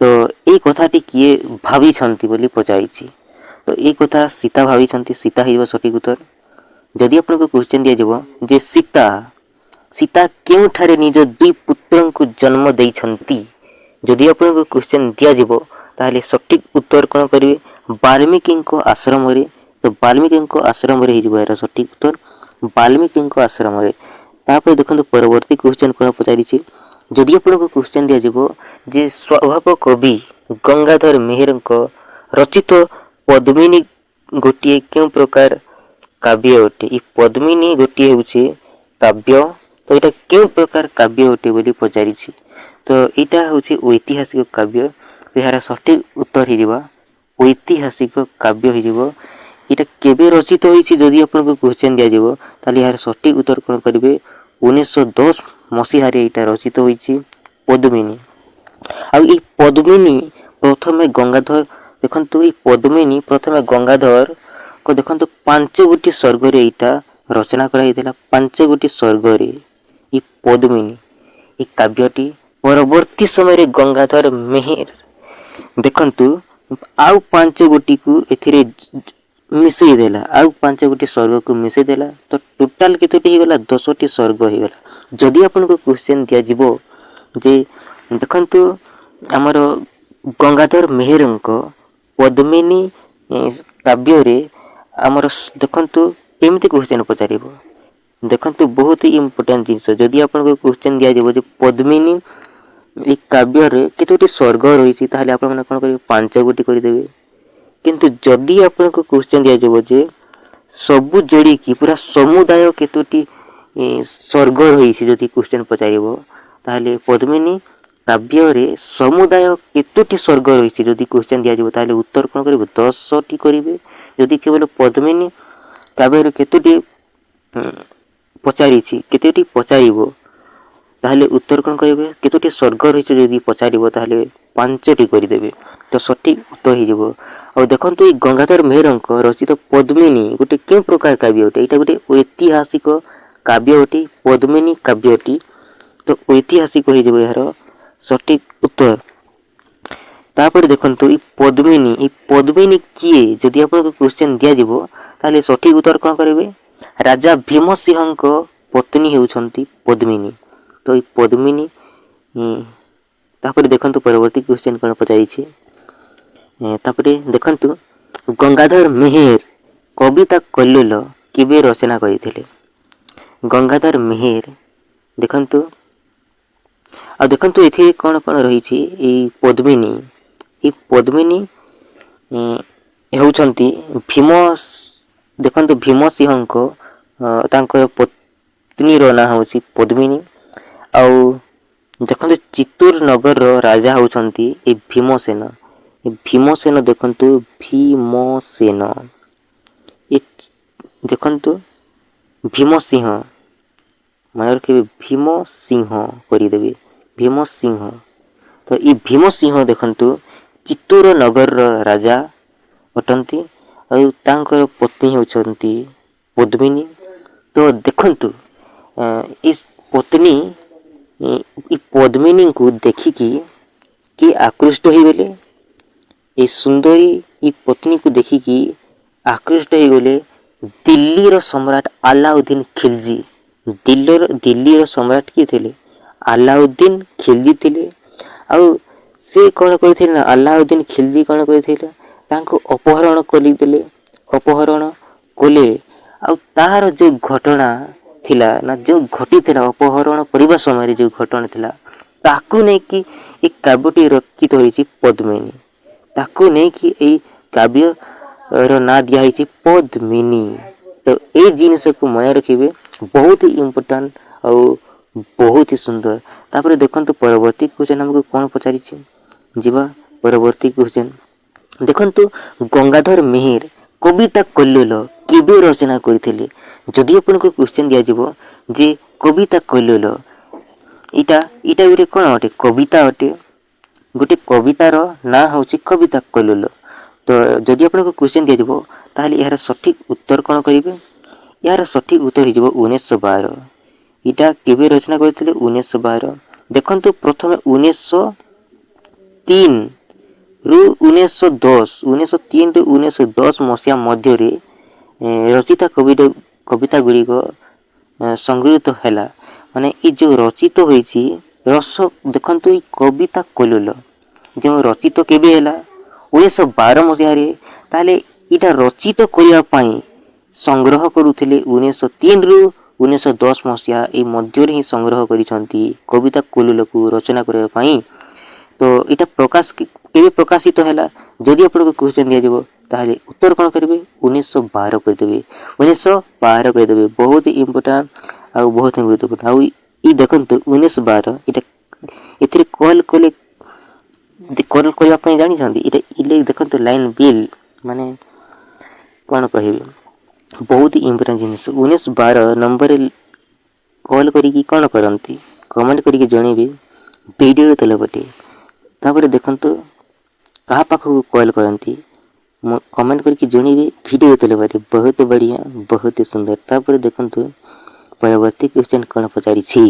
ତ ଏଇ କଥାଟି କିଏ ଭାବିଛନ୍ତି ବୋଲି ପଚାରିଛି। ତ ଏଇ କଥା ସୀତା ଭାବିଛନ୍ତି। ସୀତା ହେଇଯିବ ସଠିକ ଉତ୍ତର। ଯଦି ଆପଣଙ୍କୁ କ୍ୱେଶ୍ଚନ୍ ଦିଆଯିବ ଯେ ସୀତା କେଉଁଠାରେ ନିଜ ଦୁଇ ପୁତ୍ରଙ୍କୁ ଜନ୍ମ ଦେଇଛନ୍ତି, ଯଦି ଆପଣଙ୍କୁ କ୍ୱେଶ୍ଚନ୍ ଦିଆଯିବ ତାହେଲେ ସଠିକ ଉତ୍ତର କ'ଣ କରିବେ? ବାଲ୍ମୀକିଙ୍କ ଆଶ୍ରମରେ। ତ ବାଲ୍ମୀକିଙ୍କ ଆଶ୍ରମରେ ହେଇଯିବ ଏହାର ସଠିକ ଉତ୍ତର, ବାଲ୍ମୀକିଙ୍କ ଆଶ୍ରମରେ। ତାପରେ ଦେଖନ୍ତୁ ପରବର୍ତ୍ତୀ କ୍ୱେଶ୍ଚନ୍ କ'ଣ ପଚାରିଛି? ଯଦି ଆପଣଙ୍କୁ କ୍ୱେଶ୍ଚନ୍ ଦିଆଯିବ ଯେ ସ୍ୱଭାବ କବି ଗଙ୍ଗାଧର ମେହେରଙ୍କ ରଚିତ ପଦ୍ମିନୀ ଗୋଟିଏ କେଉଁ ପ୍ରକାର କାବ୍ୟ ଅଟେ? ଏ ପଦ୍ମିନୀ ଗୋଟିଏ ହେଉଛି କାବ୍ୟ। ତ ଏଇଟା କେଉଁ ପ୍ରକାର କାବ୍ୟ ଅଟେ ବୋଲି ପଚାରିଛି। ତ ଏଇଟା ହେଉଛି ଐତିହାସିକ କାବ୍ୟ। ଏହାର ସଠିକ ଉତ୍ତର ହେଇଯିବ ଐତିହାସିକ କାବ୍ୟ ହେଇଯିବ। ଏଇଟା କେବେ ରଚିତ ହୋଇଛି ଯଦି ଆପଣଙ୍କୁ କ୍ୱେଶ୍ଚନ୍ ଦିଆଯିବ ତାହେଲେ ଏହାର ସଠିକ ଉତ୍ତର କ'ଣ କରିବେ? 1910 ମସିହାରେ ଏଇଟା ରଚିତ ହୋଇଛି ପଦ୍ମିନୀ। ଆଉ ଏଇ ପଦ୍ମିନୀ ପ୍ରଥମେ ଗଙ୍ଗାଧର ଦେଖନ୍ତୁ ଏଇ ପଦ୍ମିନୀ ପ୍ରଥମେ ଗଙ୍ଗାଧରଙ୍କ ଦେଖନ୍ତୁ 5 ଗୋଟି ସ୍ୱର୍ଗରେ ଏଇଟା ରଚନା କରାଯାଇଥିଲା। 5 ଗୋଟି ସ୍ୱର୍ଗରେ ଏଇ ପଦ୍ମିନୀ এই କାବ୍ୟଟି ପରବର୍ତ୍ତୀ ସମୟରେ ଗଙ୍ଗାଧର ମେହେର ଦେଖନ୍ତୁ ଆଉ 5 ଗୋଟିକୁ ଏଥିରେ ମିଶେଇ ଦେଲା, ଆଉ 5 ଗୋଟି ସ୍ୱର୍ଗକୁ ମିଶେଇ ଦେଲା। ତ ଟୋଟାଲ କେତୋଟି ହେଇଗଲା? 10ଟି ସ୍ୱର୍ଗ ହେଇଗଲା। ଯଦି ଆପଣଙ୍କୁ କ୍ୱେଶ୍ଚନ୍ ଦିଆଯିବ ଯେ ଦେଖନ୍ତୁ ଆମର ଗଙ୍ଗାଧର ମେହେରଙ୍କ ପଦ୍ମିନୀ କାବ୍ୟରେ ଆମର ଦେଖନ୍ତୁ କେମିତି କ୍ୱେଶ୍ଚନ୍ ପଚାରିବ? ଦେଖନ୍ତୁ ବହୁତ ଇମ୍ପୋର୍ଟାଣ୍ଟ ଜିନିଷ। ଯଦି ଆପଣଙ୍କୁ କ୍ୱେଶ୍ଚନ୍ ଦିଆଯିବ ଯେ ପଦ୍ମିନୀ এই କାବ୍ୟରେ କେତୋଟି ସ୍ୱର୍ଗ ରହିଛି ତାହେଲେ ଆପଣମାନେ କ'ଣ କରିବେ? 5 ଗୋଟି କରିଦେବେ। କିନ୍ତୁ ଯଦି ଆପଣଙ୍କୁ କ୍ୱେଶ୍ଚନ୍ ଦିଆଯିବ ଯେ ସବୁ ଯୋଡ଼ିକି ପୁରା ସମୁଦାୟ କେତୋଟି ସ୍ୱର୍ଗ ରହିଛି ଯଦି କ୍ୱେଶ୍ଚନ୍ ପଚାରିବ ତାହେଲେ ପଦ୍ମିନୀ କାବ୍ୟରେ ସମୁଦାୟ କେତୋଟି ସ୍ୱର୍ଗ ରହିଛି ଯଦି କ୍ୱେଶ୍ଚନ୍ ଦିଆଯିବ ତାହେଲେ ଉତ୍ତର କ'ଣ କରିବେ 10ଟି କରିବେ। ଯଦି କେବଳ ପଦ୍ମିନୀ କାବ୍ୟରେ କେତୋଟି ପଚାରିଛି କେତୋଟି ପଚାରିବ ତାହେଲେ ଉତ୍ତର କ'ଣ କରିବେ କେତୋଟି ସ୍ୱର୍ଗ ରହିଛି ଯଦି ପଚାରିବ ତାହେଲେ 5ଟି କରିଦେବେ। ତ ସଠିକ୍ ଉତ୍ତର ହେଇଯିବ। ଆଉ ଦେଖନ୍ତୁ ଏଇ ଗଙ୍ଗାଧର ମେହେରଙ୍କ ରଚିତ ପଦ୍ମିନୀ ଗୋଟେ କେଉଁ ପ୍ରକାର କାବ୍ୟ ଅଟେ? ଏଇଟା ଗୋଟେ ଐତିହାସିକ କାବ୍ୟ ଅଟେ ପଦ୍ମିନୀ କାବ୍ୟଟି। ତ ଐତିହାସିକ ହେଇଯିବ ଏହାର ସଠିକ୍ ଉତ୍ତର। ତାପରେ ଦେଖନ୍ତୁ ଏଇ ପଦ୍ମିନୀ କିଏ ଯଦି ଆପଣଙ୍କୁ କ୍ୱେଶ୍ଚନ୍ ଦିଆଯିବ ତାହେଲେ ସଠିକ୍ ଉତ୍ତର କ'ଣ କରିବେ ରାଜା ଭୀମସିଂହଙ୍କ ପତ୍ନୀ ହେଉଛନ୍ତି ପଦ୍ମିନୀ। ତ ଏଇ ପଦ୍ମିନୀ ତାପରେ ଦେଖନ୍ତୁ ପରବର୍ତ୍ତୀ କ୍ୱେଶ୍ଚନ୍ କ'ଣ ପଚାରିଛି। ତାପରେ ଦେଖନ୍ତୁ ଗଙ୍ଗାଧର ମେହେର କବିତା କଲ୍ଲୋଳ କେବେ ରଚନା କରିଥିଲେ? ଗଙ୍ଗାଧର ମେହେର ଦେଖନ୍ତୁ ଆଉ ଦେଖନ୍ତୁ ଏଥିରେ କ'ଣ କ'ଣ ରହିଛି। ଏଇ ପଦ୍ମିନୀ ହେଉଛନ୍ତି ଦେଖନ୍ତୁ ଭୀମସିଂହଙ୍କ ତାଙ୍କର ପତ୍ନୀର ନାଁ ହେଉଛି ପଦ୍ମିନୀ। ଆଉ ଦେଖନ୍ତୁ ଚିତ୍ତୋର ନଗରର ରାଜା ହେଉଛନ୍ତି ଏ ଭୀମସେନ ଦେଖନ୍ତୁ ଭୀମସେନ ଦେଖନ୍ତୁ ଭୀମସିଂହ ମନେ ରଖିବେ ଭୀମସିଂହ କରିଦେବେ ଭୀମସିଂହ। ତ ଏଇ ଭୀମସିଂହ ଦେଖନ୍ତୁ ଚିତ୍ତୋର ନଗରର ରାଜା ଅଟନ୍ତି ଆଉ ତାଙ୍କର ପତ୍ନୀ ହେଉଛନ୍ତି ପଦ୍ମିନୀ। ତ ଦେଖନ୍ତୁ ଏ ପଦ୍ମିନୀଙ୍କୁ ଦେଖିକି କିଏ ଆକୃଷ୍ଟ ହୋଇଗଲେ? ଏ ସୁନ୍ଦରୀ ଏ ପତ୍ନୀକୁ ଦେଖିକି ଆକୃଷ୍ଟ ହୋଇଗଲେ ଦିଲ୍ଲୀର ସମ୍ରାଟ ଆଲାଉଦ୍ଦିନ ଖିଲଜି। ଦିଲ୍ଲୀର ସମ୍ରାଟ କିଏ ଥିଲେ? ଆଲାଉଦ୍ଦିନ ଖିଲଜି ଥିଲେ। ଆଉ ସେ କ'ଣ କରିଥିଲେ ନା ଆଲାଉଦ୍ଦିନ ଖିଲଜି କ'ଣ କରିଥିଲେ ତାଙ୍କୁ ଅପହରଣ କଲେ। ଆଉ ତାହାର ଯେଉଁ ଘଟଣା ଥିଲା ନା ଯେଉଁ ଘଟିଥିଲା ଅପହରଣ କରିବା ସମୟରେ ଯେଉଁ ଘଟଣା ଥିଲା ତାକୁ ନେଇକି ଏ କାବ୍ୟଟି ରଚିତ ହୋଇଛି ପଦ୍ମିନୀ। ତାକୁ ନେଇକି ଏଇ କାବ୍ୟର ନାଁ ଦିଆହେଇଛି ପଦ୍ମିନୀ। ତ ଏଇ ଜିନିଷକୁ ମନେ ରଖିବେ ବହୁତ ଇମ୍ପୋର୍ଟାଣ୍ଟ ଆଉ ବହୁତ ହି ସୁନ୍ଦର। ତାପରେ ଦେଖନ୍ତୁ ପରବର୍ତ୍ତୀ କ୍ୱେଶ୍ଚନ୍ ଆମକୁ କ'ଣ ପଚାରିଛି ଯିବା ପରବର୍ତ୍ତୀ କ୍ୱେଶ୍ଚନ୍। ଦେଖନ୍ତୁ ଗଙ୍ଗାଧର ମେହେର କବିତା କଲ୍ଲୋଳ କେବେ ରଚନା କରିଥିଲେ? ଯଦି ଆପଣଙ୍କୁ କ୍ୱେଶ୍ଚନ୍ ଦିଆଯିବ ଯେ କବିତା କଲ୍ଲୋଳ ଏଇଟା ଗୋଟେ କ'ଣ ଅଟେ? କବିତା ଅଟେ। ଗୋଟେ କବିତାର ନାଁ ହେଉଛି କବିତା କଲ୍ଲୋଳ। ତ ଯଦି ଆପଣଙ୍କୁ କ୍ୱେଶ୍ଚନ୍ ଦିଆଯିବ ତାହେଲେ ଏହାର ସଠିକ୍ ଉତ୍ତର କ'ଣ କରିବେ? ଏହାର ସଠିକ୍ ଉତ୍ତର ହେଇଯିବ 1912। ଏଇଟା କେବେ ରଚନା କରିଥିଲେ? 1912। ଦେଖନ୍ତୁ ପ୍ରଥମେ 1903ରୁ 1910 ମସିହା ମଧ୍ୟରେ ରଚିତ କବିତା ଗୁଡ଼ିକ ସଂଗୃହୀତ ହେଲା। ମାନେ ଏ ଯେଉଁ ରଚିତ ହୋଇଛି ଦେଖନ୍ତୁ ଏଇ କବିତା କଲ୍ଲୋଳ ଯେଉଁ ରଚିତ କେବେ ହେଲା 1912 ମସିହାରେ। ତାହେଲେ ଏଇଟା ରଚିତ କରିବା ପାଇଁ ସଂଗ୍ରହ କରୁଥିଲେ 1903ରୁ 1910 ମସିହା ଏଇ ମଧ୍ୟରେ ହିଁ ସଂଗ୍ରହ କରିଛନ୍ତି କବିତା କଲ୍ଲୋଳକୁ ରଚନା କରିବା ପାଇଁ। ତ ଏଇଟା କେବେ ପ୍ରକାଶିତ ହେଲା? ଯଦି ଆପଣଙ୍କୁ କ୍ୱେଶ୍ଚନ୍ ଦିଆଯିବ ତାହେଲେ ଉତ୍ତର କ'ଣ କରିବେ? 1912 କରିଦେବେ। 1912 କରିଦେବେ। ବହୁତ ଇମ୍ପୋର୍ଟାଣ୍ଟ ଆଉ ବହୁତ ଗୁରୁତ୍ୱପୂର୍ଣ୍ଣ। ଆଉ ଦେଖନ୍ତୁ 1912 ଏଥିରେ କଲ୍ କରିବା ପାଇଁ ଜାଣିଛନ୍ତି ଏଇଟା ଦେଖନ୍ତୁ ଲାଇନ୍ ବିଲ୍ ମାନେ କ'ଣ କହିବେ ବହୁତ ଇମ୍ପୋର୍ଟାଣ୍ଟ ଜିନିଷ। 1912 ନମ୍ବରରେ କଲ୍ କରିକି କ'ଣ କରନ୍ତି କମେଣ୍ଟ କରିକି ଜଣେଇବେ ଭିଡ଼ିଓ ତଳେ ପଟେ। ତାପରେ ଦେଖନ୍ତୁ କାହା ପାଖକୁ କଲ୍ କରନ୍ତି କମେଣ୍ଟ କରିକି ଜଣେଇବେ ଭିଡ଼ିଓ ତଳେ ପଟେ। ବହୁତ ବଢ଼ିଆ ବହୁତ ସୁନ୍ଦର। ତାପରେ ଦେଖନ୍ତୁ ପରବର୍ତ୍ତୀ କ୍ୱେଶ୍ଚନ୍ କ'ଣ ପଚାରିଛି।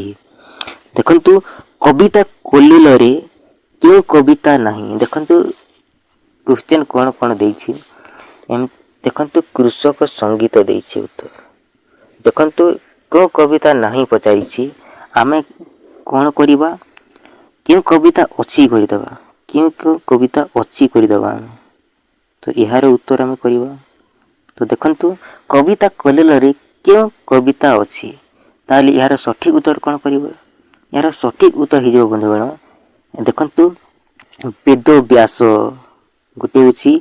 ଦେଖନ୍ତୁ କବିତା କଲ୍ଲୋଳରେ କେଉଁ କବିତା ନାହିଁ? ଦେଖନ୍ତୁ କ୍ୱେଶ୍ଚନ୍ କ'ଣ ଦେଇଛି ଦେଖନ୍ତୁ କୃଷକ ସଙ୍ଗୀତ ଦେଇଛି ଉତ୍ତର। ଦେଖନ୍ତୁ କେଉଁ କବିତା ନାହିଁ ପଚାରିଛି। ଆମେ କ'ଣ କରିବା କେଉଁ କବିତା ଅଛି କରିଦେବା। କେଉଁ କବିତା ଅଛି କରିଦେବା ଆମେ। ତ ଏହାର ଉତ୍ତର ଆମେ କରିବା। ତ ଦେଖନ୍ତୁ କବିତା କଲ୍ଲୋଳରେ କେଉଁ କବିତା ଅଛି ତାହେଲେ ଏହାର ସଠିକ୍ ଉତ୍ତର କ'ଣ କରିବ? ଏହାର ସଠିକ୍ ଉତ୍ତର ହେଇଯିବ ବନ୍ଧୁଗଣ ଦେଖନ୍ତୁ ବେଦବ୍ୟାସ। ଗୋଟେ ହେଉଛି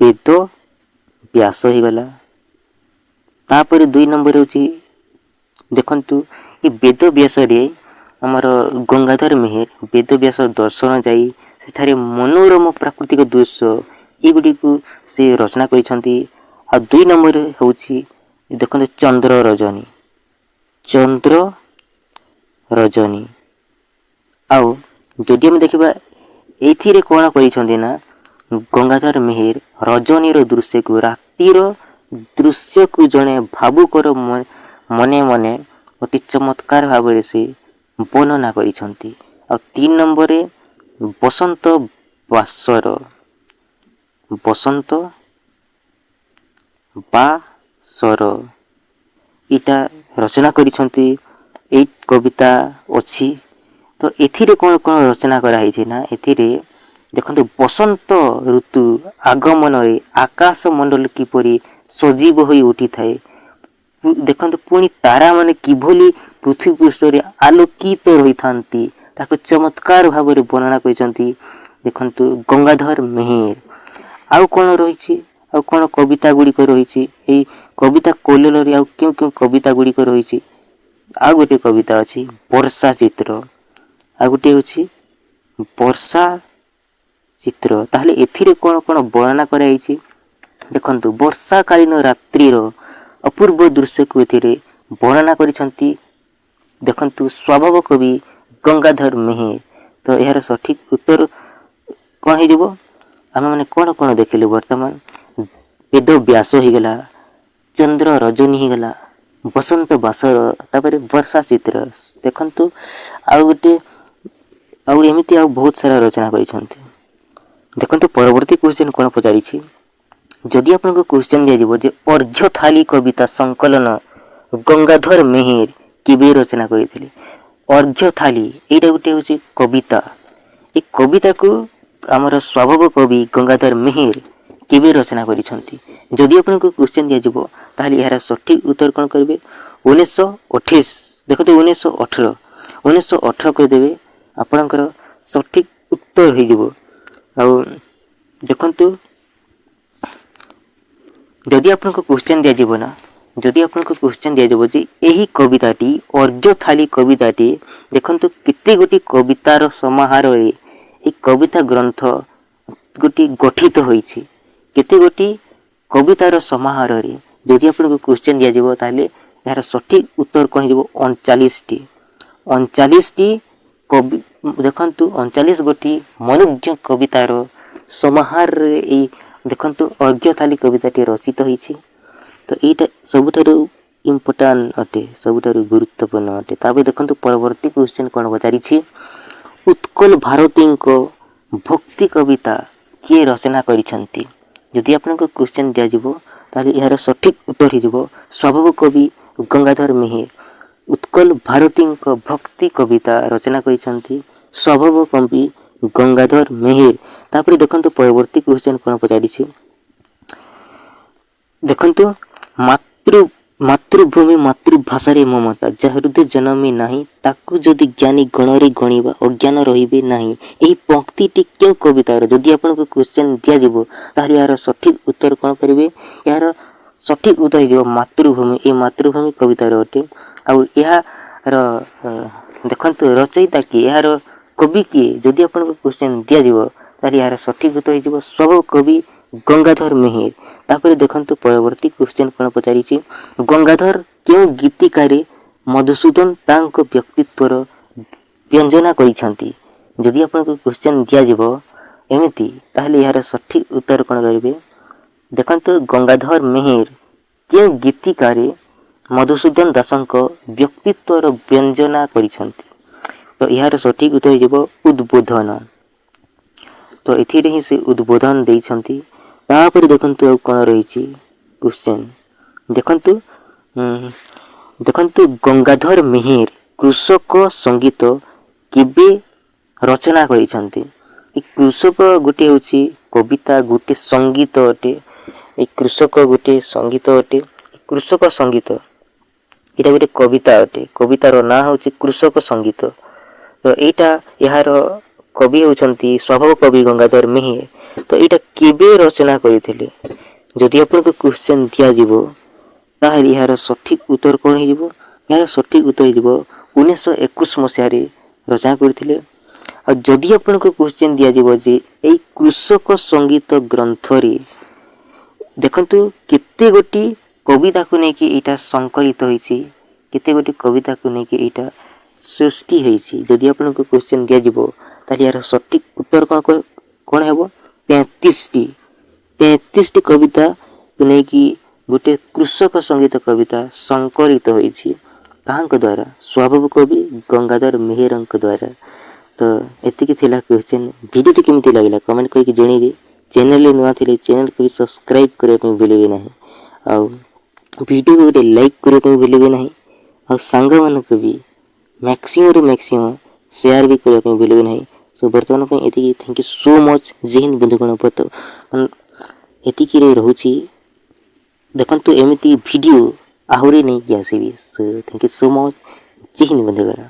ବେଦବ୍ୟାସ ହେଇଗଲା। ତାପରେ 2 ନମ୍ବର ହେଉଛି ଦେଖନ୍ତୁ ଏ ବେଦବ୍ୟାସରେ ଆମର ଗଙ୍ଗାଧର ମେହେର ବେଦବ୍ୟାସ ଦର୍ଶନ ଯାଇ ସେଠାରେ ମନୋରମ ପ୍ରାକୃତିକ ଦୃଶ୍ୟ ଏଗୁଡ଼ିକୁ ସେ ରଚନା କରିଛନ୍ତି। ଆଉ 2 ନମ୍ବରରେ ହେଉଛି ଦେଖନ୍ତୁ ଚନ୍ଦ୍ର ରଜନୀ। ଆଉ ଯଦି ଆମେ ଦେଖିବା ଏଇଥିରେ କ'ଣ କରିଛନ୍ତି ନା ଗଙ୍ଗାଧର ମେହେର ରଜନୀର ଦୃଶ୍ୟକୁ ରାତିର ଦୃଶ୍ୟକୁ ଜଣେ ଭାବୁକର ମନେ ମନେ ଅତି ଚମତ୍କାର ଭାବରେ ସେ ବର୍ଣ୍ଣନା କରିଛନ୍ତି। ଆଉ 3 ନମ୍ବରରେ ବସନ୍ତ ବାସର ଏଇଟା ରଚନା କରିଛନ୍ତି। ଏଇ କବିତା ଅଛି। ତ ଏଥିରେ କ'ଣ କ'ଣ ରଚନା କରାହେଇଛି ନା ଏଥିରେ ଦେଖନ୍ତୁ ବସନ୍ତ ଋତୁ ଆଗମନରେ ଆକାଶ ମଣ୍ଡଳ କିପରି ସଜୀବ ହୋଇ ଉଠିଥାଏ। ଦେଖନ୍ତୁ ପୁଣି ତାରାମାନେ କିଭଳି ପୃଥିବୀ ପୃଷ୍ଠରେ ଆଲୋକିତ ରହିଥାନ୍ତି ତାକୁ ଚମତ୍କାର ଭାବରେ ବର୍ଣ୍ଣନା କରିଛନ୍ତି। ଦେଖନ୍ତୁ ଗଙ୍ଗାଧର ମେହେର। ଆଉ କ'ଣ ରହିଛି, ଆଉ କ'ଣ କବିତା ଗୁଡ଼ିକ ରହିଛି ଏଇ କବିତା କୋଲଲରେ ଆଉ କେଉଁ କେଉଁ କବିତା ଗୁଡ଼ିକ ରହିଛି। ଆଉ ଗୋଟେ କବିତା ଅଛି ବର୍ଷା ଚିତ୍ର। ଆଉ ଗୋଟେ ହେଉଛି ବର୍ଷା ଚିତ୍ର। ତାହେଲେ ଏଥିରେ କ'ଣ କ'ଣ ବର୍ଣ୍ଣନା କରାଯାଇଛି ଦେଖନ୍ତୁ ବର୍ଷାକାଳୀନ ରାତ୍ରିର ଅପୂର୍ବ ଦୃଶ୍ୟକୁ ଏଥିରେ ବର୍ଣ୍ଣନା କରିଛନ୍ତି। ଦେଖନ୍ତୁ ସ୍ୱଭାବ କବି ଗଙ୍ଗାଧର ମେହେର। ତ ଏହାର ସଠିକ୍ ଉତ୍ତର କ'ଣ ହେଇଯିବ? ଆମେମାନେ କ'ଣ କ'ଣ ଦେଖିଲୁ ବର୍ତ୍ତମାନ ବେଦବ୍ୟାସ ହେଇଗଲା, ଚନ୍ଦ୍ର ରଜନୀ ହେଇଗଲା, ବସନ୍ତ ବାସର, ତାପରେ ବର୍ଷା ଚିତ୍ର। ଦେଖନ୍ତୁ ଆଉ ଏମିତି ଆଉ ବହୁତ ସାରା ରଚନା କରିଛନ୍ତି। ଦେଖନ୍ତୁ ପରବର୍ତ୍ତୀ କ୍ୱେଶ୍ଚନ୍ କ'ଣ ପଚାରିଛି। ଯଦି ଆପଣଙ୍କୁ କ୍ୱେଶ୍ଚନ୍ ଦିଆଯିବ ଯେ ଅର୍ଘ୍ୟଥାଳି କବିତା ସଂକଳନ ଗଙ୍ଗାଧର ମେହେର କେବେ ରଚନା କରିଥିଲେ। ଅର୍ଘ୍ୟଥାଳି ଏଇଟା ଗୋଟେ ହେଉଛି କବିତା। ଏ କବିତାକୁ ଆମର ସ୍ୱଭାବ କବି ଗଙ୍ଗାଧର ମେହେର କେବେ ରଚନା କରିଛନ୍ତି। ଯଦି ଆପଣଙ୍କୁ କ୍ୱେଶ୍ଚନ୍ ଦିଆଯିବ ତାହେଲେ ଏହାର ସଠିକ୍ ଉତ୍ତର କ'ଣ କରିବେ 1928। ଦେଖନ୍ତୁ 1918 କରିଦେବେ ଆପଣଙ୍କର ସଠିକ୍ ଉତ୍ତର ହେଇଯିବ। ଆଉ ଦେଖନ୍ତୁ ଯଦି ଆପଣଙ୍କୁ କ୍ୱେଶ୍ଚନ୍ ଦିଆଯିବ ଯେ ଏହି କବିତାଟି ଅର୍ଘ୍ୟଥାଳି କବିତାଟି ଦେଖନ୍ତୁ କେତେ ଗୋଟି କବିତାର ସମାହାରରେ ଏହି କବିତା ଗ୍ରନ୍ଥ ଗୋଟି ଗଠିତ ହୋଇଛି। କେତେ ଗୋଟି କବିତାର ସମାହାରରେ ଯଦି ଆପଣଙ୍କୁ କ୍ୱେଶ୍ଚନ୍ ଦିଆଯିବ ତାହେଲେ ଏହାର ସଠିକ୍ ଉତ୍ତର କ'ଣ ହେଇଯିବ 39ଟି। 39ଟି ଦେଖନ୍ତୁ 39 ଗୋଟି ମନୋଜ୍ଞ କବିତାର ସମାହାରରେ ଏଇ ଦେଖନ୍ତୁ ଅର୍ଘ୍ୟଥାଳି କବିତାଟି ରଚିତ ହୋଇଛି। ତ ଏଇଟା ସବୁଠାରୁ ଇମ୍ପୋର୍ଟାଣ୍ଟ ଅଟେ, ସବୁଠାରୁ ଗୁରୁତ୍ୱପୂର୍ଣ୍ଣ ଅଟେ। ତାପରେ ଦେଖନ୍ତୁ ପରବର୍ତ୍ତୀ କ୍ୱେଶ୍ଚନ୍ କ'ଣ ପଚାରିଛି। ଉତ୍କଳ ଭାରତୀଙ୍କ ଭକ୍ତି କବିତା କିଏ ରଚନା କରିଛନ୍ତି। ଯଦି ଆପଣଙ୍କୁ କ୍ୱେଶ୍ଚନ୍ ଦିଆଯିବ ତାହେଲେ ଏହାର ସଠିକ୍ ଉତ୍ତର ହେଇଯିବ ସ୍ୱଭାବ କବି ଗଙ୍ଗାଧର ମେହେର ଉତ୍କଳ ଭାରତୀଙ୍କ ଭକ୍ତି କବିତା ରଚନା କରିଛନ୍ତି ସ୍ୱଭାବ କବି ଗଙ୍ଗାଧର ମେହେର। ତାପରେ ଦେଖନ୍ତୁ ପରବର୍ତ୍ତୀ କ୍ୱେଶ୍ଚନ୍ କ'ଣ ପଚାରିଛି। ଦେଖନ୍ତୁ ମାତୃଭୂମି ମାତୃଭାଷାରେ ମମତା ଯାହା ହୃଦୟ ଜନମି ନାହିଁ ତାକୁ ଯଦି ଜ୍ଞାନୀ ଗଣରେ ଗଣିବା ଅଜ୍ଞାନ ରହିବେ ନାହିଁ। ଏହି ପଂକ୍ତିଟି କେଉଁ କବିତାର। ଯଦି ଆପଣଙ୍କୁ କ୍ୱେଶ୍ଚନ୍ ଦିଆଯିବ ତାହେଲେ ଏହାର ସଠିକ୍ ଉତ୍ତର କ'ଣ କରିବେ। ଏହାର ସଠିକ୍ ଉତ୍ତର ହେଇଯିବ ମାତୃଭୂମି। ଏ ମାତୃଭୂମି କବିତାର ଅଟେ। ଆଉ ଏହାର ଦେଖନ୍ତୁ ରଚୟିତା କିଏ, ଏହାର କବି କିଏ। ଯଦି ଆପଣଙ୍କୁ କ୍ୱେଶ୍ଚନ୍ ଦିଆଯିବ ତାହେଲେ ଏହାର ସଠିକ୍ ଉତ୍ତର ହେଇଯିବ ସ୍ୱଭାବ କବି ଗଙ୍ଗାଧର ମେହେର। ତାପରେ ଦେଖନ୍ତୁ ପରବର୍ତ୍ତୀ କ୍ୱେଶ୍ଚନ୍ କ'ଣ ପଚାରିଛି। ଗଙ୍ଗାଧର କେଉଁ ଗୀତିକାରେ ମଧୁସୂଦନ ତାଙ୍କ ବ୍ୟକ୍ତିତ୍ୱର ବ୍ୟଞ୍ଜନା କରିଛନ୍ତି। ଯଦି ଆପଣଙ୍କୁ କ୍ୱେଶ୍ଚନ୍ ଦିଆଯିବ ଏମିତି ତାହେଲେ ଏହାର ସଠିକ୍ ଉତ୍ତର କ'ଣ କରିବେ। ଦେଖନ୍ତୁ ଗଙ୍ଗାଧର ମେହେର କେଉଁ ଗୀତିକାରେ ମଧୁସୂଦନ ଦାସଙ୍କ ବ୍ୟକ୍ତିତ୍ୱର ବ୍ୟଞ୍ଜନା କରିଛନ୍ତି। ତ ଏହାର ସଠିକ୍ ଉତ୍ତର ହେଇଯିବ ଉଦ୍ବୋଧନ। ତ ଏଥିରେ ହିଁ ସେ ଉଦ୍ବୋଧନ ଦେଇଛନ୍ତି। ତାପରେ ଦେଖନ୍ତୁ ଆଉ କ'ଣ ରହିଛି କ୍ୱେଶ୍ଚନ୍। ଦେଖନ୍ତୁ ଗଙ୍ଗାଧର ମେହେର କୃଷକ ସଙ୍ଗୀତ କେବେ ରଚନା କରିଛନ୍ତି। ଏ କୃଷକ ଗୋଟିଏ ହେଉଛି କବିତା, ଗୋଟିଏ ସଙ୍ଗୀତ ଅଟେ। ଏ କୃଷକ ଗୋଟିଏ ସଙ୍ଗୀତ ଅଟେ। କୃଷକ ସଙ୍ଗୀତ ଏଇଟା ଗୋଟେ କବିତା ଅଟେ। କବିତାର ନାଁ ହେଉଛି କୃଷକ ସଙ୍ଗୀତ। ତ ଏହାର କବି ହେଉଛନ୍ତି ସ୍ୱଭାବ କବି ଗଙ୍ଗାଧର ମେହେର। ତ ଏଇଟା କେବେ ରଚନା କରିଥିଲେ। ଯଦି ଆପଣଙ୍କୁ କ୍ୱେଶ୍ଚନ୍ ଦିଆଯିବ ତାହେଲେ ଏହାର ସଠିକ୍ ଉତ୍ତର କ'ଣ ହେଇଯିବ। यार सठिक उत्तर हो 1921 मसीह रचना करथिले। और जदि आपन को क्वेश्चन दिया जीवो जे एई कृषक संगीत ग्रंथ रे देखंतु केते गोटी कविता को नेकी एटा संकलित होईची, केते गोटी कविता को नेकी एटा सृष्टि होईची। जदि आपन को क्वेश्चन दिया जीवो ताली यार सठिक उत्तर कोन हेबो 33 टी कविता को नेकी गोटे कृषक संगीत कविता संकलित होईची। कहां द्वारा? स्वभाव कवि गंगाधर मेहरଙ୍କ द्वारा। तो एतिकी थिला क्वेश्चन। वीडियो टी केमिति लागला कमेंट करके जणेबे। चैनल ले नुआ थिले चैनल को सब्सक्राइब करे पे भूलिबे नाही। आ वीडियो को गोटे लाइक करे पे भूलिबे नाही। आ संग मन को भी मैक्सिमम रे मैक्सिमम शेयर भी करे पे भूलिबे नाही। सो वर्तमान पे एतिकी थैंक यू सो मच। जय हिंद बंधुगण। एतिकी रे रहूची देखंतु एमिति वीडियो आहुरी नहीं कि आसीबी। So thank you so much. जय हिंद बंधुगण।